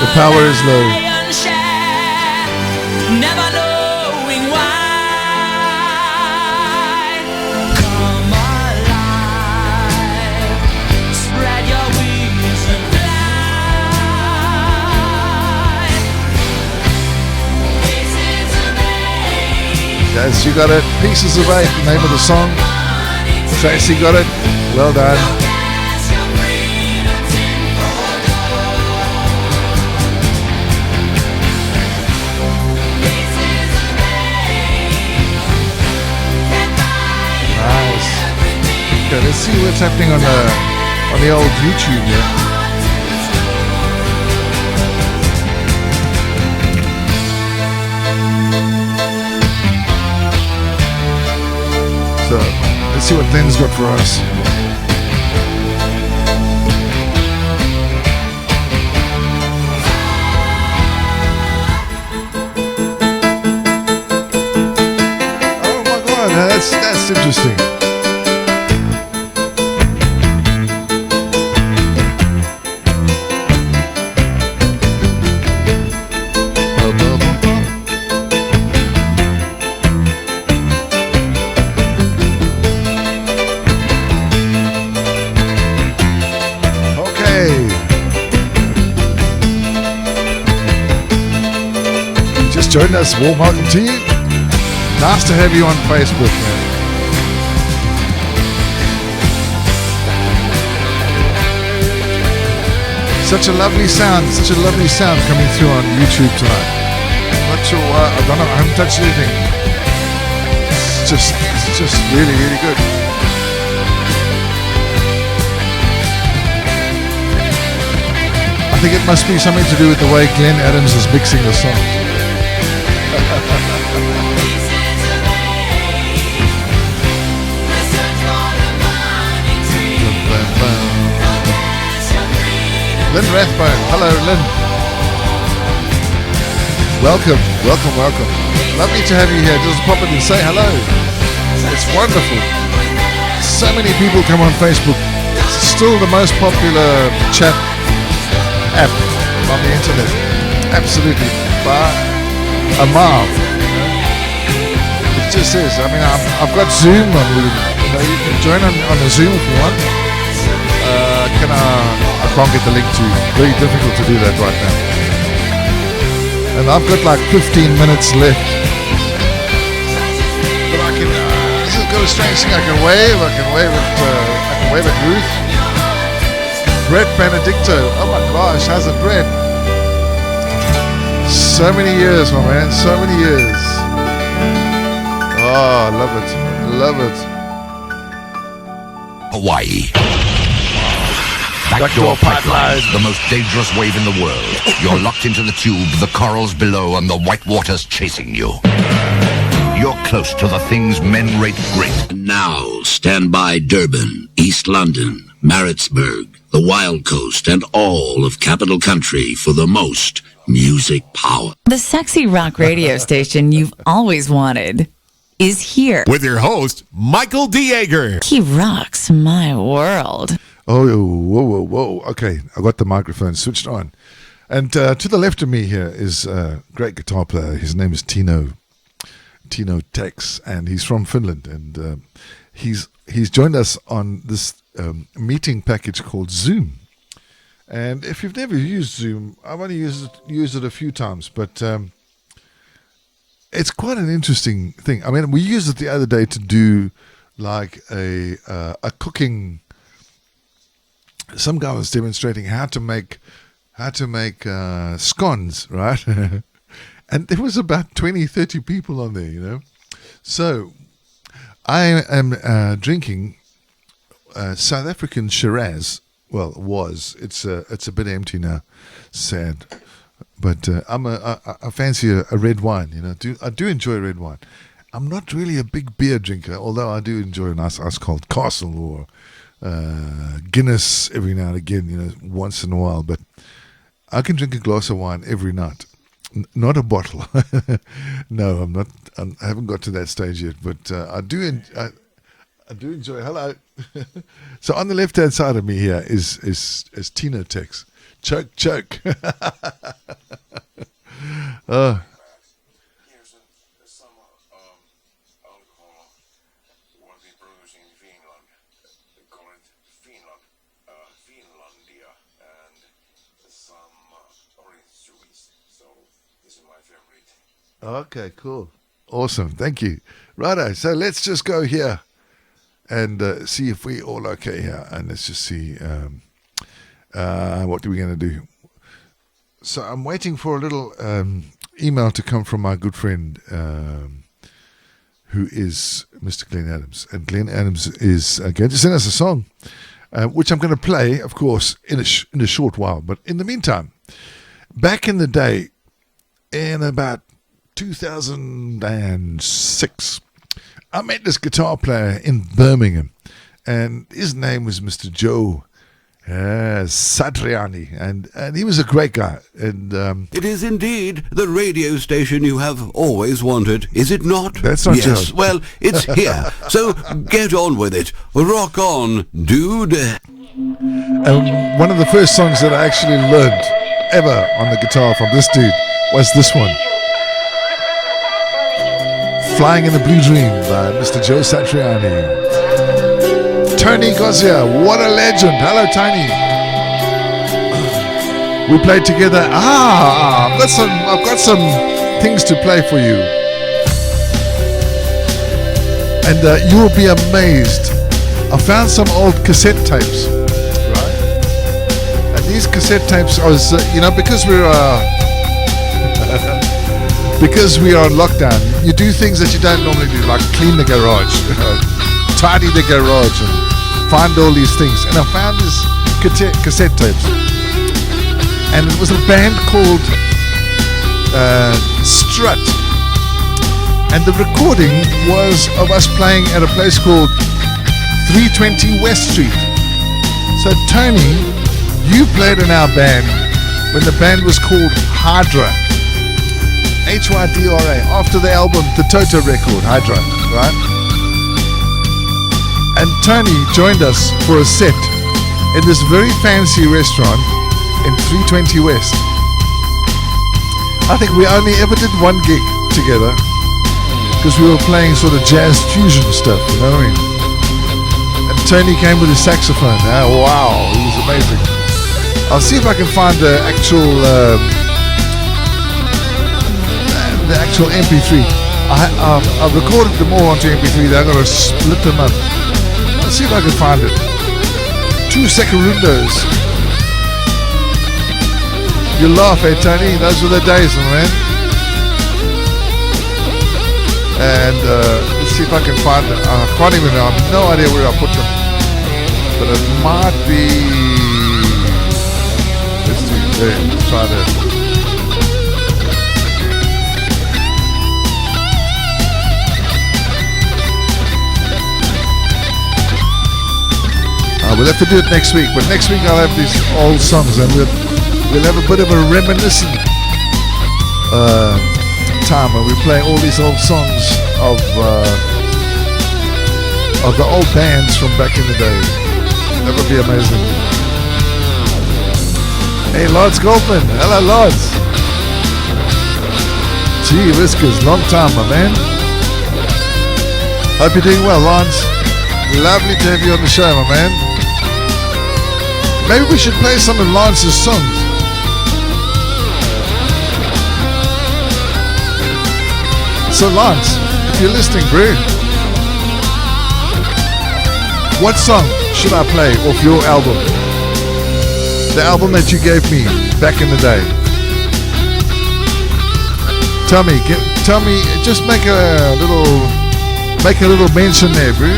The power is low. Never knowing why. Come alive. Spread your wings and fly. Pieces of eight. Yes, you got it. Pieces of Eight, the name of the song. Tracy got it. Well done. Nice. Okay, let's see what's happening on the old YouTube here. So let's see what Glenn's got for us. Oh my God, that's interesting. Join us, warm welcome to you. Nice to have you on Facebook, man. Such a lovely sound coming through on YouTube tonight. Not sure why, I don't know, I haven't touched anything. It's just really, really good. I think it must be something to do with the way Glenn Adams is mixing the song. Lynn Rathbone, hello Lynn. Welcome. Lovely to have you here. Just pop in and say hello. It's wonderful. So many people come on Facebook. It's still the most popular chat app on the internet. Absolutely. By a mile. It just is. I mean, I've got Zoom on. You can join on the Zoom if you want. I can't get the link to you. Very difficult to do that right now. And I've got like 15 minutes left. But I can. This is got a strange thing. I can wave at Ruth. Brett Benedicto. Oh my gosh, how's it, Brett? So many years, my man. So many years. Oh, love it. Hawaii. Backdoor pipeline, the most dangerous wave in the world. You're locked into the tube, the corals below, and the white water's chasing you. You're close to the things men rate great. And now, stand by Durban, East London, Maritzburg, the Wild Coast, and all of Capital Country for the most music power. The sexy rock radio station you've always wanted is here. With your host, Michael de Jager. He rocks my world. Oh, whoa. Okay, I got the microphone switched on. And to the left of me here is a great guitar player. His name is Tino. Tino Tex, and he's from Finland, and he's joined us on this meeting package called Zoom. And if you've never used Zoom, I've only used it a few times, but it's quite an interesting thing. I mean, we used it the other day to do like a cooking. Some guy was demonstrating how to make scones, right? And there was about 20, 30 people on there, you know. So I am drinking South African Shiraz. Well, it's a bit empty now, sad. But I fancy a red wine, you know. I do enjoy red wine. I'm not really a big beer drinker, although I do enjoy a nice ice cold Castle or Guinness every now and again, you know, once in a while. But I can drink a glass of wine every night, not a bottle. No, I'm not. I haven't got to that stage yet, but I do enjoy. Hello. So on the left-hand side of me here is Tino Tex. Choke. Here's some alcohol what we produce in Finland. They call it Finlandia, and some orange juice. So this is my favorite. Okay, cool. Awesome. Thank you. Righto. So let's just go here and see if we're all okay here. And let's just see what are we going to do. So I'm waiting for a little email to come from my good friend who is Mr. Glenn Adams. And Glenn Adams is going to send us a song, which I'm going to play, of course, in a short while. But in the meantime, back in the day, in about 2006, I met this guitar player in Birmingham, and his name was Mr. Joe Satriani, and he was a great guy. And it is indeed the radio station you have always wanted, is it not? That's not yes. Joe. Well, it's here, so get on with it. Rock on, dude. And one of the first songs that I actually learned ever on the guitar from this dude was this one, Flying in the Blue Dream by Mr. Joe Satriani. Tony Gozia, what a legend. Hello, Tony. We played together. I've got some things to play for you. And you will be amazed. I found some old cassette tapes, right? And these cassette tapes are, because we are on lockdown, you do things that you don't normally do, like clean the garage, tidy the garage, and find all these things. And I found these cassette tapes, and it was a band called Strut, and the recording was of us playing at a place called 320 West Street. So Tony, you played in our band when the band was called Hydra, Hydra, after the album, the Toto record, Hydra, right? And Tony joined us for a set in this very fancy restaurant in 320 West. I think we only ever did one gig together because we were playing sort of jazz fusion stuff, you know what I mean? And Tony came with his saxophone. Oh, wow, it was amazing. I'll see if I can find the actual MP3. I've recorded them all onto MP3. I've got to split them up. I'll see if I can find it. 2 secondos. You laugh, eh, Tony? Those were the days, my man. And let's see if I can find it. I can't even know. I have no idea where I put them. But it might be... Let's do there. Let's try that. We'll have to do it next week, but next week I'll have these old songs, and we'll have a bit of a reminiscent time where we play all these old songs of the old bands from back in the day. That would be amazing. Hey, Lords Goldman. Hello, Lords. Gee whiskers, long time, my man. Hope you're doing well, Lance. Lovely to have you on the show, my man. Maybe we should play some of Lance's songs. So Lance, if you're listening, bro, what song should I play off your album? The album that you gave me back in the day. Tell me, just make a little mention there, bro.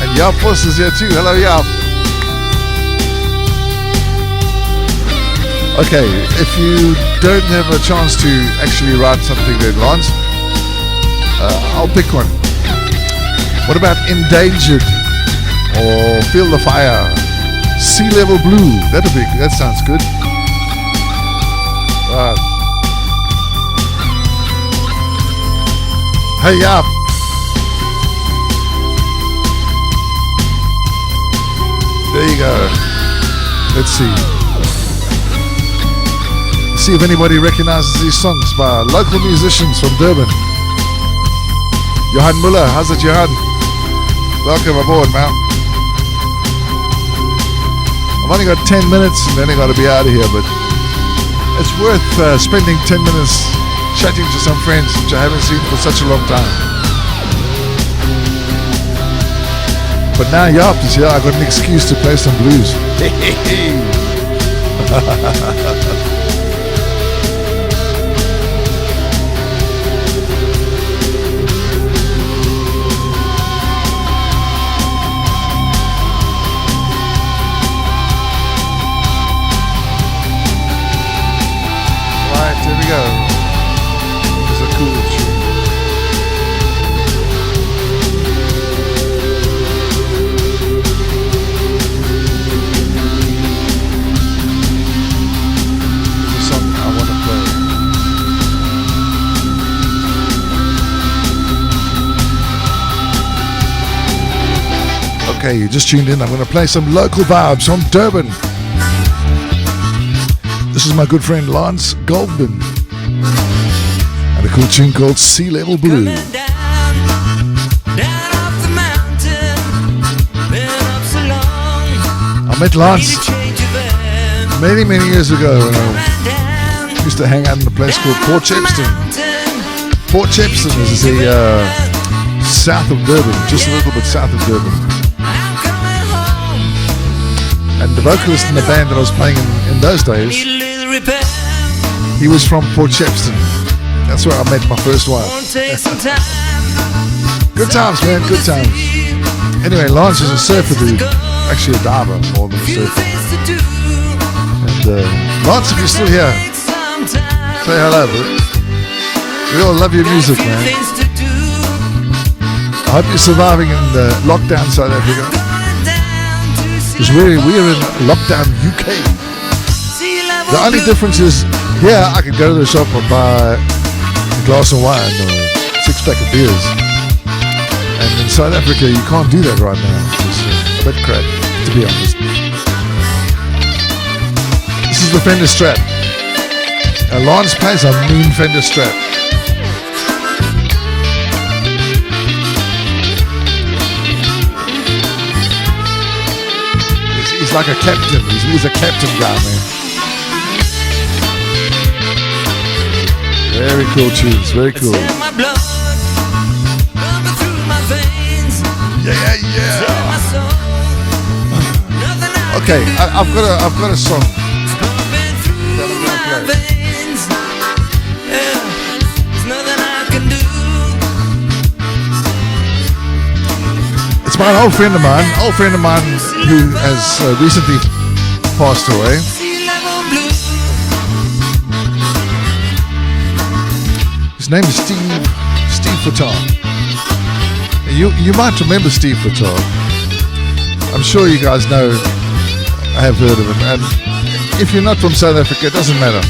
And Yap is here too. Hello, Yap. Okay, if you don't have a chance to actually write something there, Lance, I'll pick one. What about Endangered or Feel the Fire? Sea Level Blue. That sounds good. Right. Hey, Yap. There you go. Let's see. See if anybody recognizes these songs by local musicians from Durban. Johan Muller, how's it, Johan? Welcome aboard, man. I've only got 10 minutes and then I got to be out of here, but it's worth spending 10 minutes chatting to some friends which I haven't seen for such a long time. But now Yap is here, I got an excuse to play some blues. Here we go. It's a cool tune. It's a song I want to play. Okay, you just tuned in. I'm going to play some local vibes from Durban. This is my good friend Lance Goldman and a cool tune called Sea Level Blue. Down off the mountain, been up so long. I met Lance many years ago when I used to hang out in a place called Port Shepstone. Port Shepstone is the south of Durban, just a little bit south of Durban. And the vocalist in the band that I was playing in those days, he was from Port Shepstone. That's where I met my first wife. Good times, man, good times. Anyway, Lance is a surfer dude. Actually a diver more than a surfer. And Lance, if you're still here, say hello, bro. We all love your music, man. I hope you're surviving in the lockdown South Africa. Because we're in lockdown UK. The only difference is here I can go to the shop and buy a glass of wine or a 6-pack of beers. And in South Africa you can't do that right now. It's a bit crap, to be honest. This is the Fender Strat. Lance plays a mean Fender Strat. He's like a captain. He's a captain guy, man. Very cool tunes, very cool. Yeah. Okay, I've got a song that I'm gonna play. It's by an old friend of mine who has recently passed away. His name is Steve Fattar. You might remember Steve Fattar. I'm sure you guys know, I have heard of him. And if you're not from South Africa, it doesn't matter.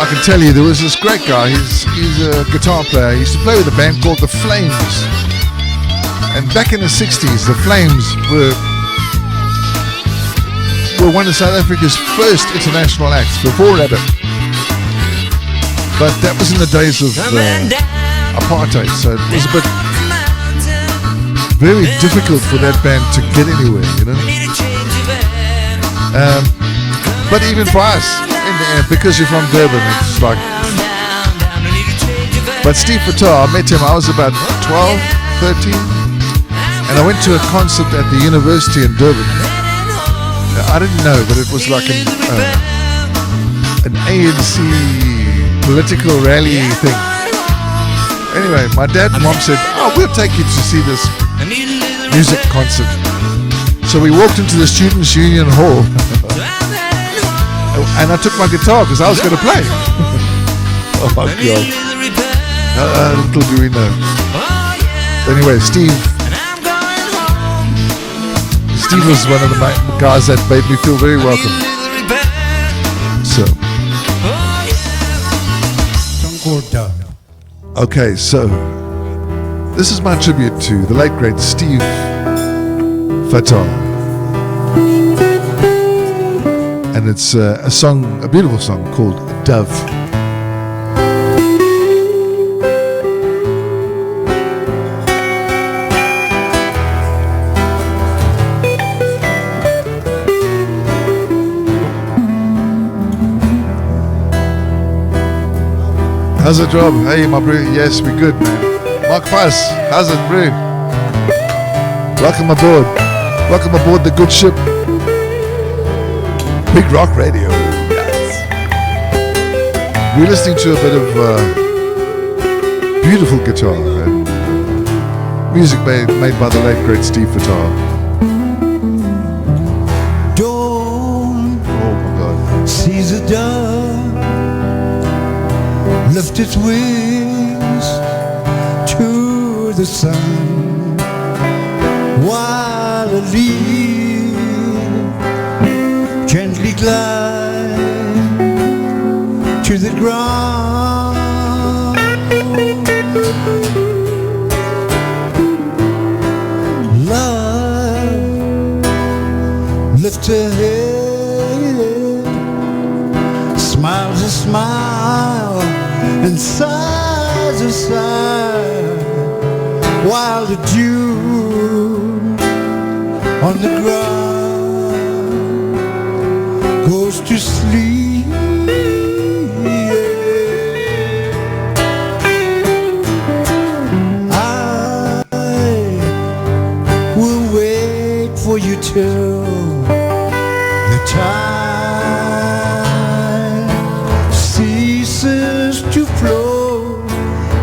I can tell you, there was this great guy. He's a guitar player. He used to play with a band called The Flames. And back in the 60s, The Flames were one of South Africa's first international acts before Rabbit. But that was in the days of apartheid, so it was a very difficult for that band to get anywhere, you know. But even for us, because you're from Durban, it's like. But Steve Fattar, I met him, I was about 12, 13, and I went to a concert at the university in Durban. I didn't know, but it was like an ANC political rally thing. Anyway, my dad and mom said, "Oh, we'll take you to see this music concert." So we walked into the Students' Union Hall, and I took my guitar because I was going to play. Oh my God! Little do we know. Anyway, Steve was one of the guys that made me feel very welcome. So. Okay, so this is my tribute to the late great Steve Fattar, and it's a song, a beautiful song called Dove. How's it, Rob? Hey, my bro. Yes, we good, man. Mark Fuss, how's it, bro? Welcome aboard. Welcome aboard the good ship. Big Rock Radio. Yes. We're listening to a bit of beautiful guitar and music made by the late great Steve Fattar. Dawn. Oh my God. Sees a dove lift its wings to the sun, while a leaf gently glides to the ground. Love lifts her head, smiles a smile, and sighs a sigh, while the dew on the ground goes to sleep. I will wait for you till the time ceases to flow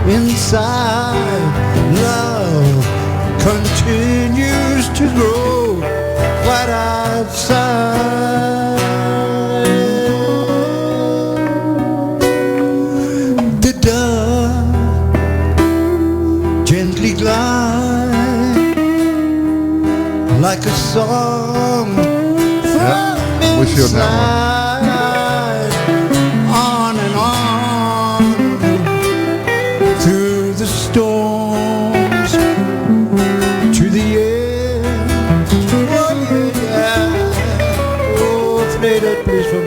inside. Love continues to grow right outside. The dove gently glides like a song from with you on that inside, on and on through the storms to the end. Oh yeah, oh play that please for me.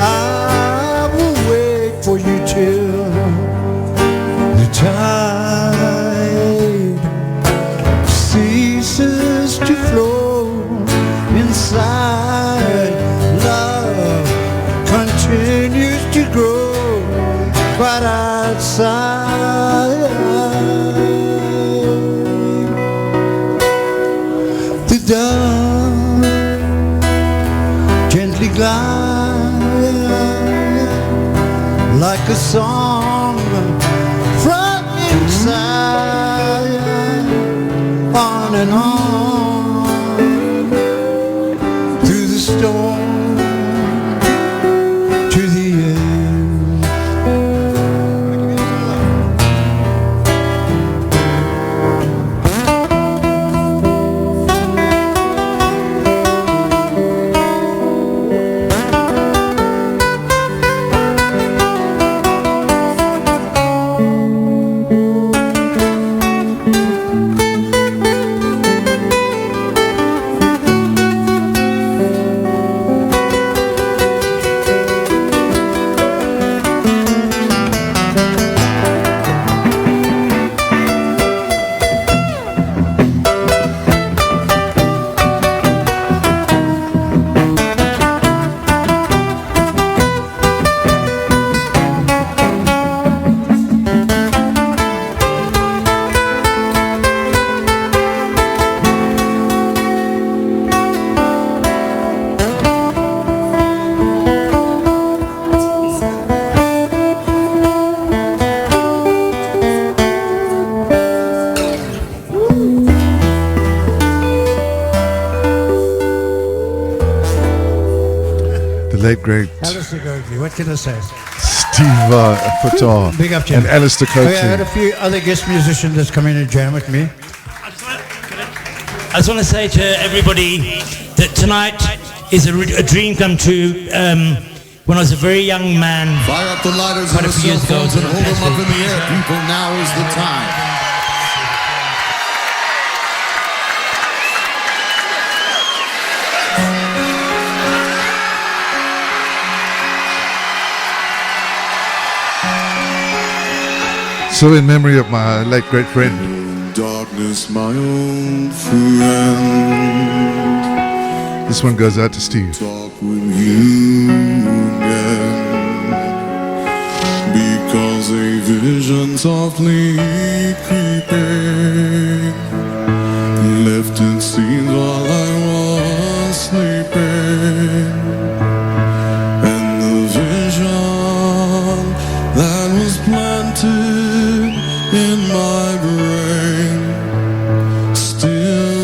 I will wait for you till the tide ceases to flow inside. Love continues to grow right outside. The dove glide like a song from inside, on and on through the storm to the end. Late great Alistair Coakley, what can I say? Steve Footar Big up, and Alistair I had Coakley. a few other guest musicians that's come in and jam with me. I just want to say to everybody that tonight is a dream come true. When I was a very young man, Fire up the lighters quite and a the few cell years ago, phones and hold them up in the air. People, now is the time. So in memory of my late great friend, Darkness, my old friend. this one goes out to Steve. Talk with you again, because a vision softly creeping left its seeds while I was sleeping, and the vision that was planted in my brain still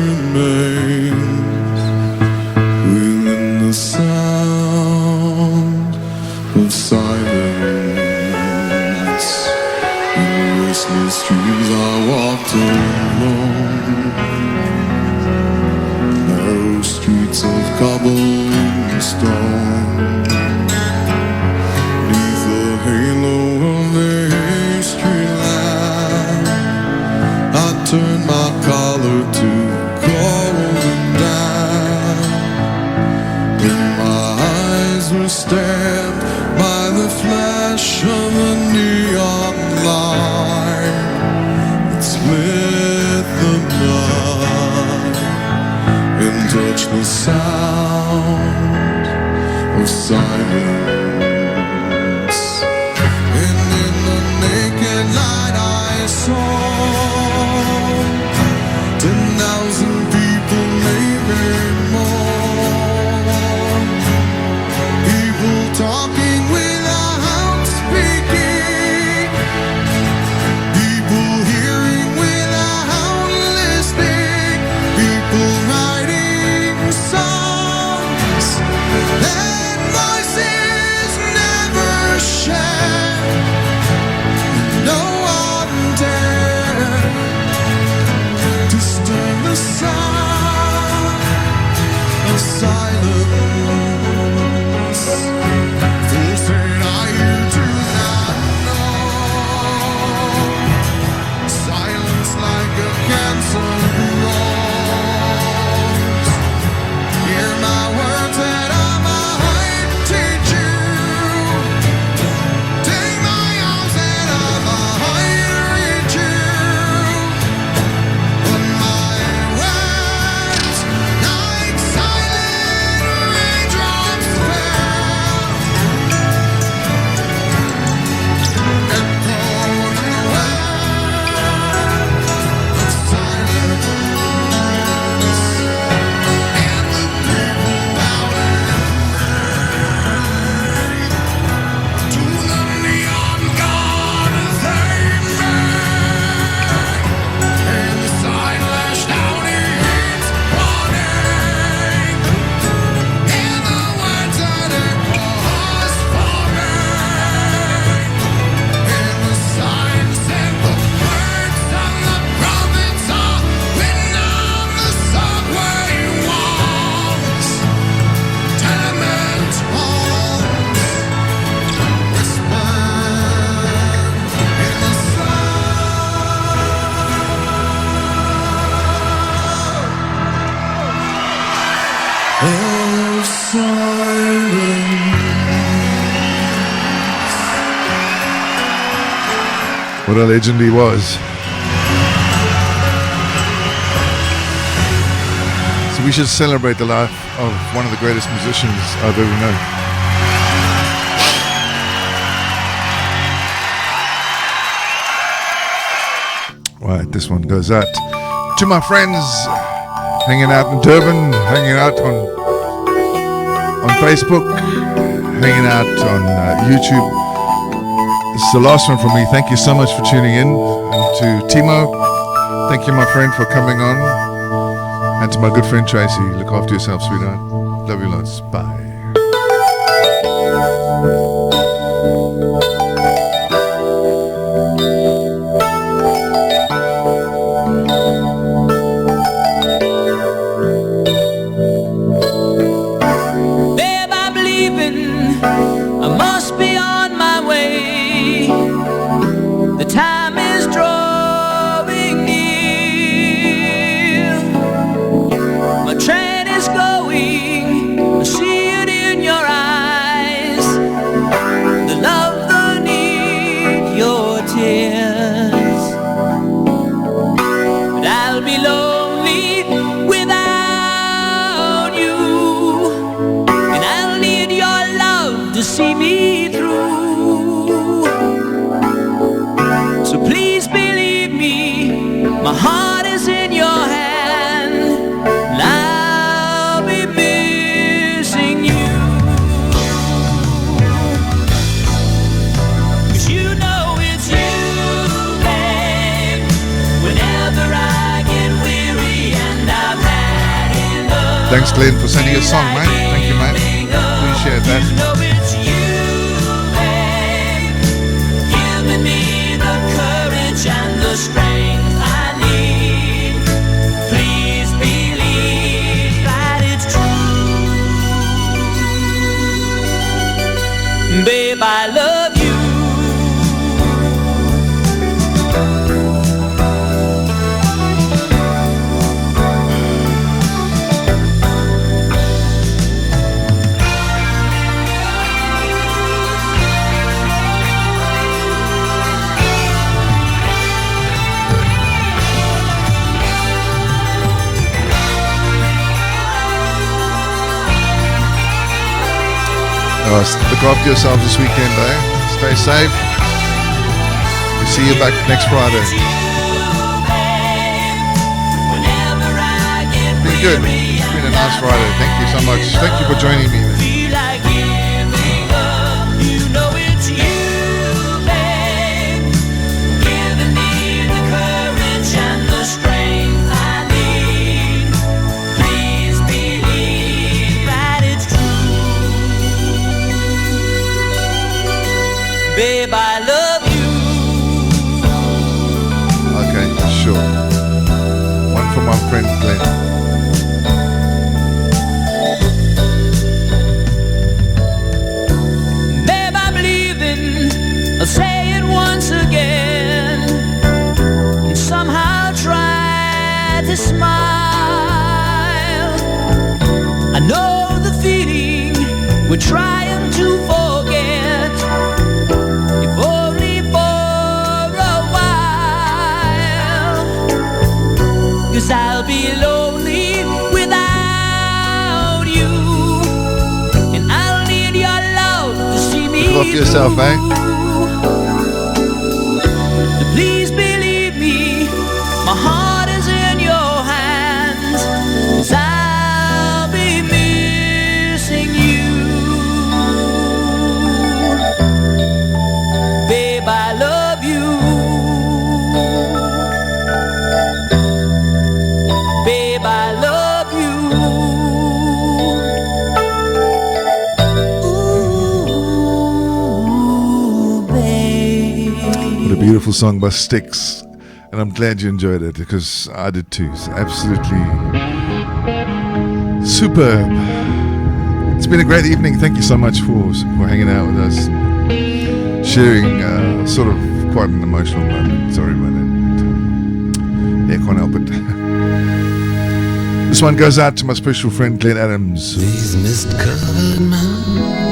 remains within the sound of silence. In restless dreams I walked alone, narrow streets of cobblestone, neath the halo of a street lamp. I turned my collar to golden down, and my eyes were stabbed by the flash of a neon light that split the night and touched the sound of silence. And in the naked light I saw 10,000 people, maybe more. People talking without speaking, people hearing without listening, people writing songs that voices never shared. No one dared to stir the sound of silence. Fools said, "I you do not know." Silence like a cancer grows. Hear my words that I might teach you. Take my arms that I might reach you. But my words, like silent raindrops, of silence. What a legend he was. So we should celebrate the life of one of the greatest musicians I've ever known. Right, this one goes out to my friends hanging out in Durban, hanging out on Facebook, hanging out on YouTube. This is the last one from me. Thank you so much for tuning in. And to Timo, thank you, my friend, for coming on. And to my good friend Tracy, look after yourself, sweetheart. Love you lots. Bye. Thanks, Glenn, for sending a song, man. Thank you, man. Appreciate that. Giving me the courage and the strength I need. Please believe that it's true. Babe, I love you. Look after yourselves this weekend, eh? Stay safe. We'll see you back next Friday. It's been good. It's been a nice Friday. Thank you so much. Thank you for joining me, man. Babe, I love you. Okay, sure. One from my friend Glenn. Babe, I'm leaving. I'll say it once again. And somehow try to smile. I know the feeling we're trying to forget. If only for a while. 'Cause I'll be lonely without you. And I'll need your love to see me Look after yourself, eh? So please believe me, my heart is in your hands. 'Cause I'll be missing you. Babe, I love you. Babe, I love you. Ooh, babe. What a beautiful song by Styx. And I'm glad you enjoyed it because I did too. It's absolutely superb. It's been a great evening. Thank you so much for hanging out with us. Sharing sort of quite an emotional moment. Sorry about that. Yeah, can't help it. This one goes out to my special friend Glenn Adams. These mist-covered mountains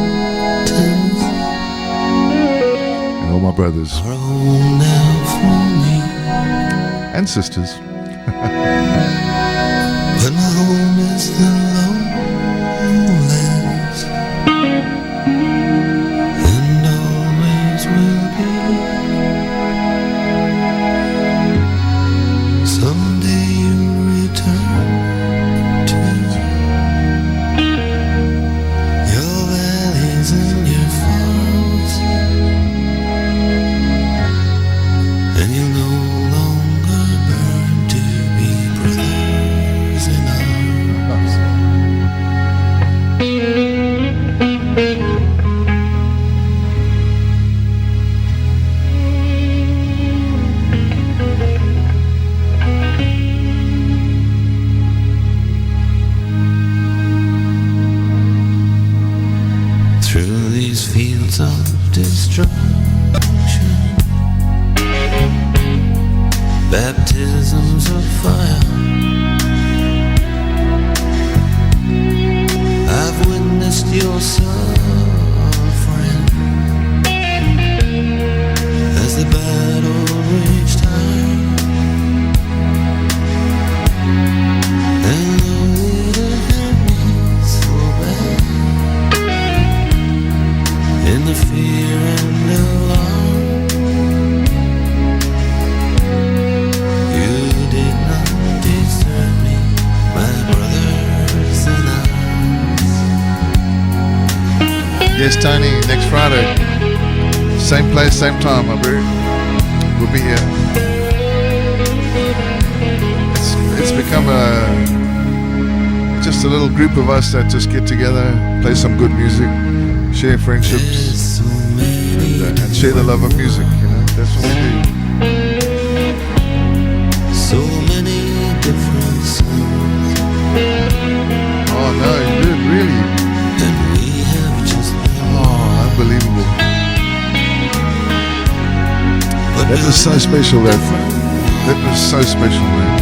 And all my brothers. are home now for me. And sisters. But my home is the lowlands, and always will be. Someday you'll return to your valleys and your farms, and you'll no longer burn to be brothers in arms. Through these fields of destruction, baptisms of fire, I've witnessed your suffering as the battle raged high. And though it hurt me so bad, in the fear and alarm, you did not desert me, my brothers in arms. Yes, Tony, next Friday. Same place, same time, my bro. We'll be here. It's become just a little group of us that just get together, play some good music, share friendships, So many and share the love of music, you know. That's what we do. So many different songs, Oh no, you did, really? and we have just been Oh, unbelievable. but That was so special, that was so special, man.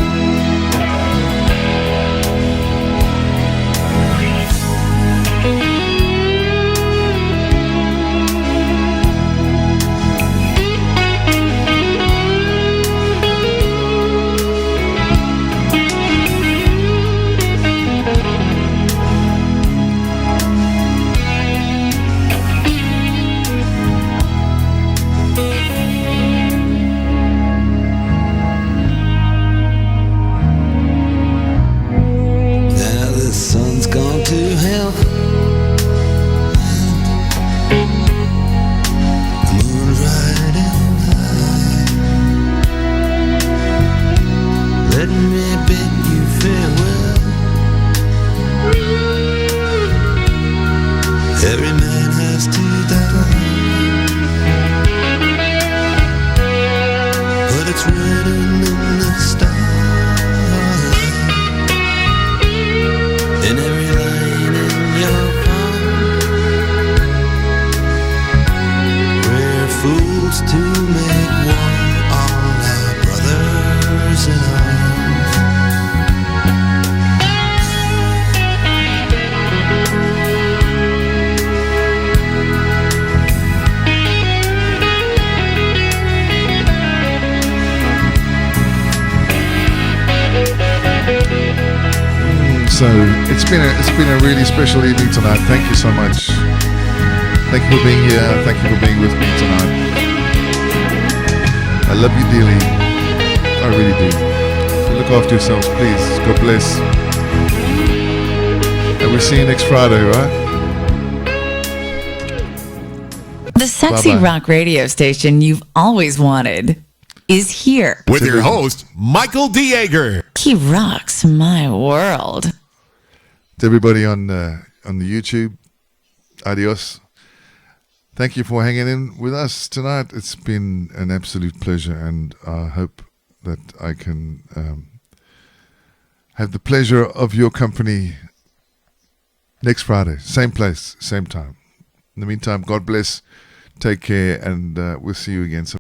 Now the sun's gone to hell, the moon's riding high. Let me bid you farewell. Every man has to die, but it's written in the stars, in every line in your palm. We're fools to make one, all our brothers in arms. So it's been a really special evening tonight. Thank you so much. Thank you for being here. Thank you for being with me tonight. I love you dearly. I really do. So look after yourselves, please. God bless. And we'll see you next Friday, right? The sexy Bye-bye. rock radio station you've always wanted is here. With your host, Michael de Jager. He rocks my world. To everybody on the YouTube, adios. Thank you for hanging in with us tonight. It's been an absolute pleasure, and I hope that I can have the pleasure of your company next Friday. Same place, same time. In the meantime, God bless, take care, and we'll see you again soon.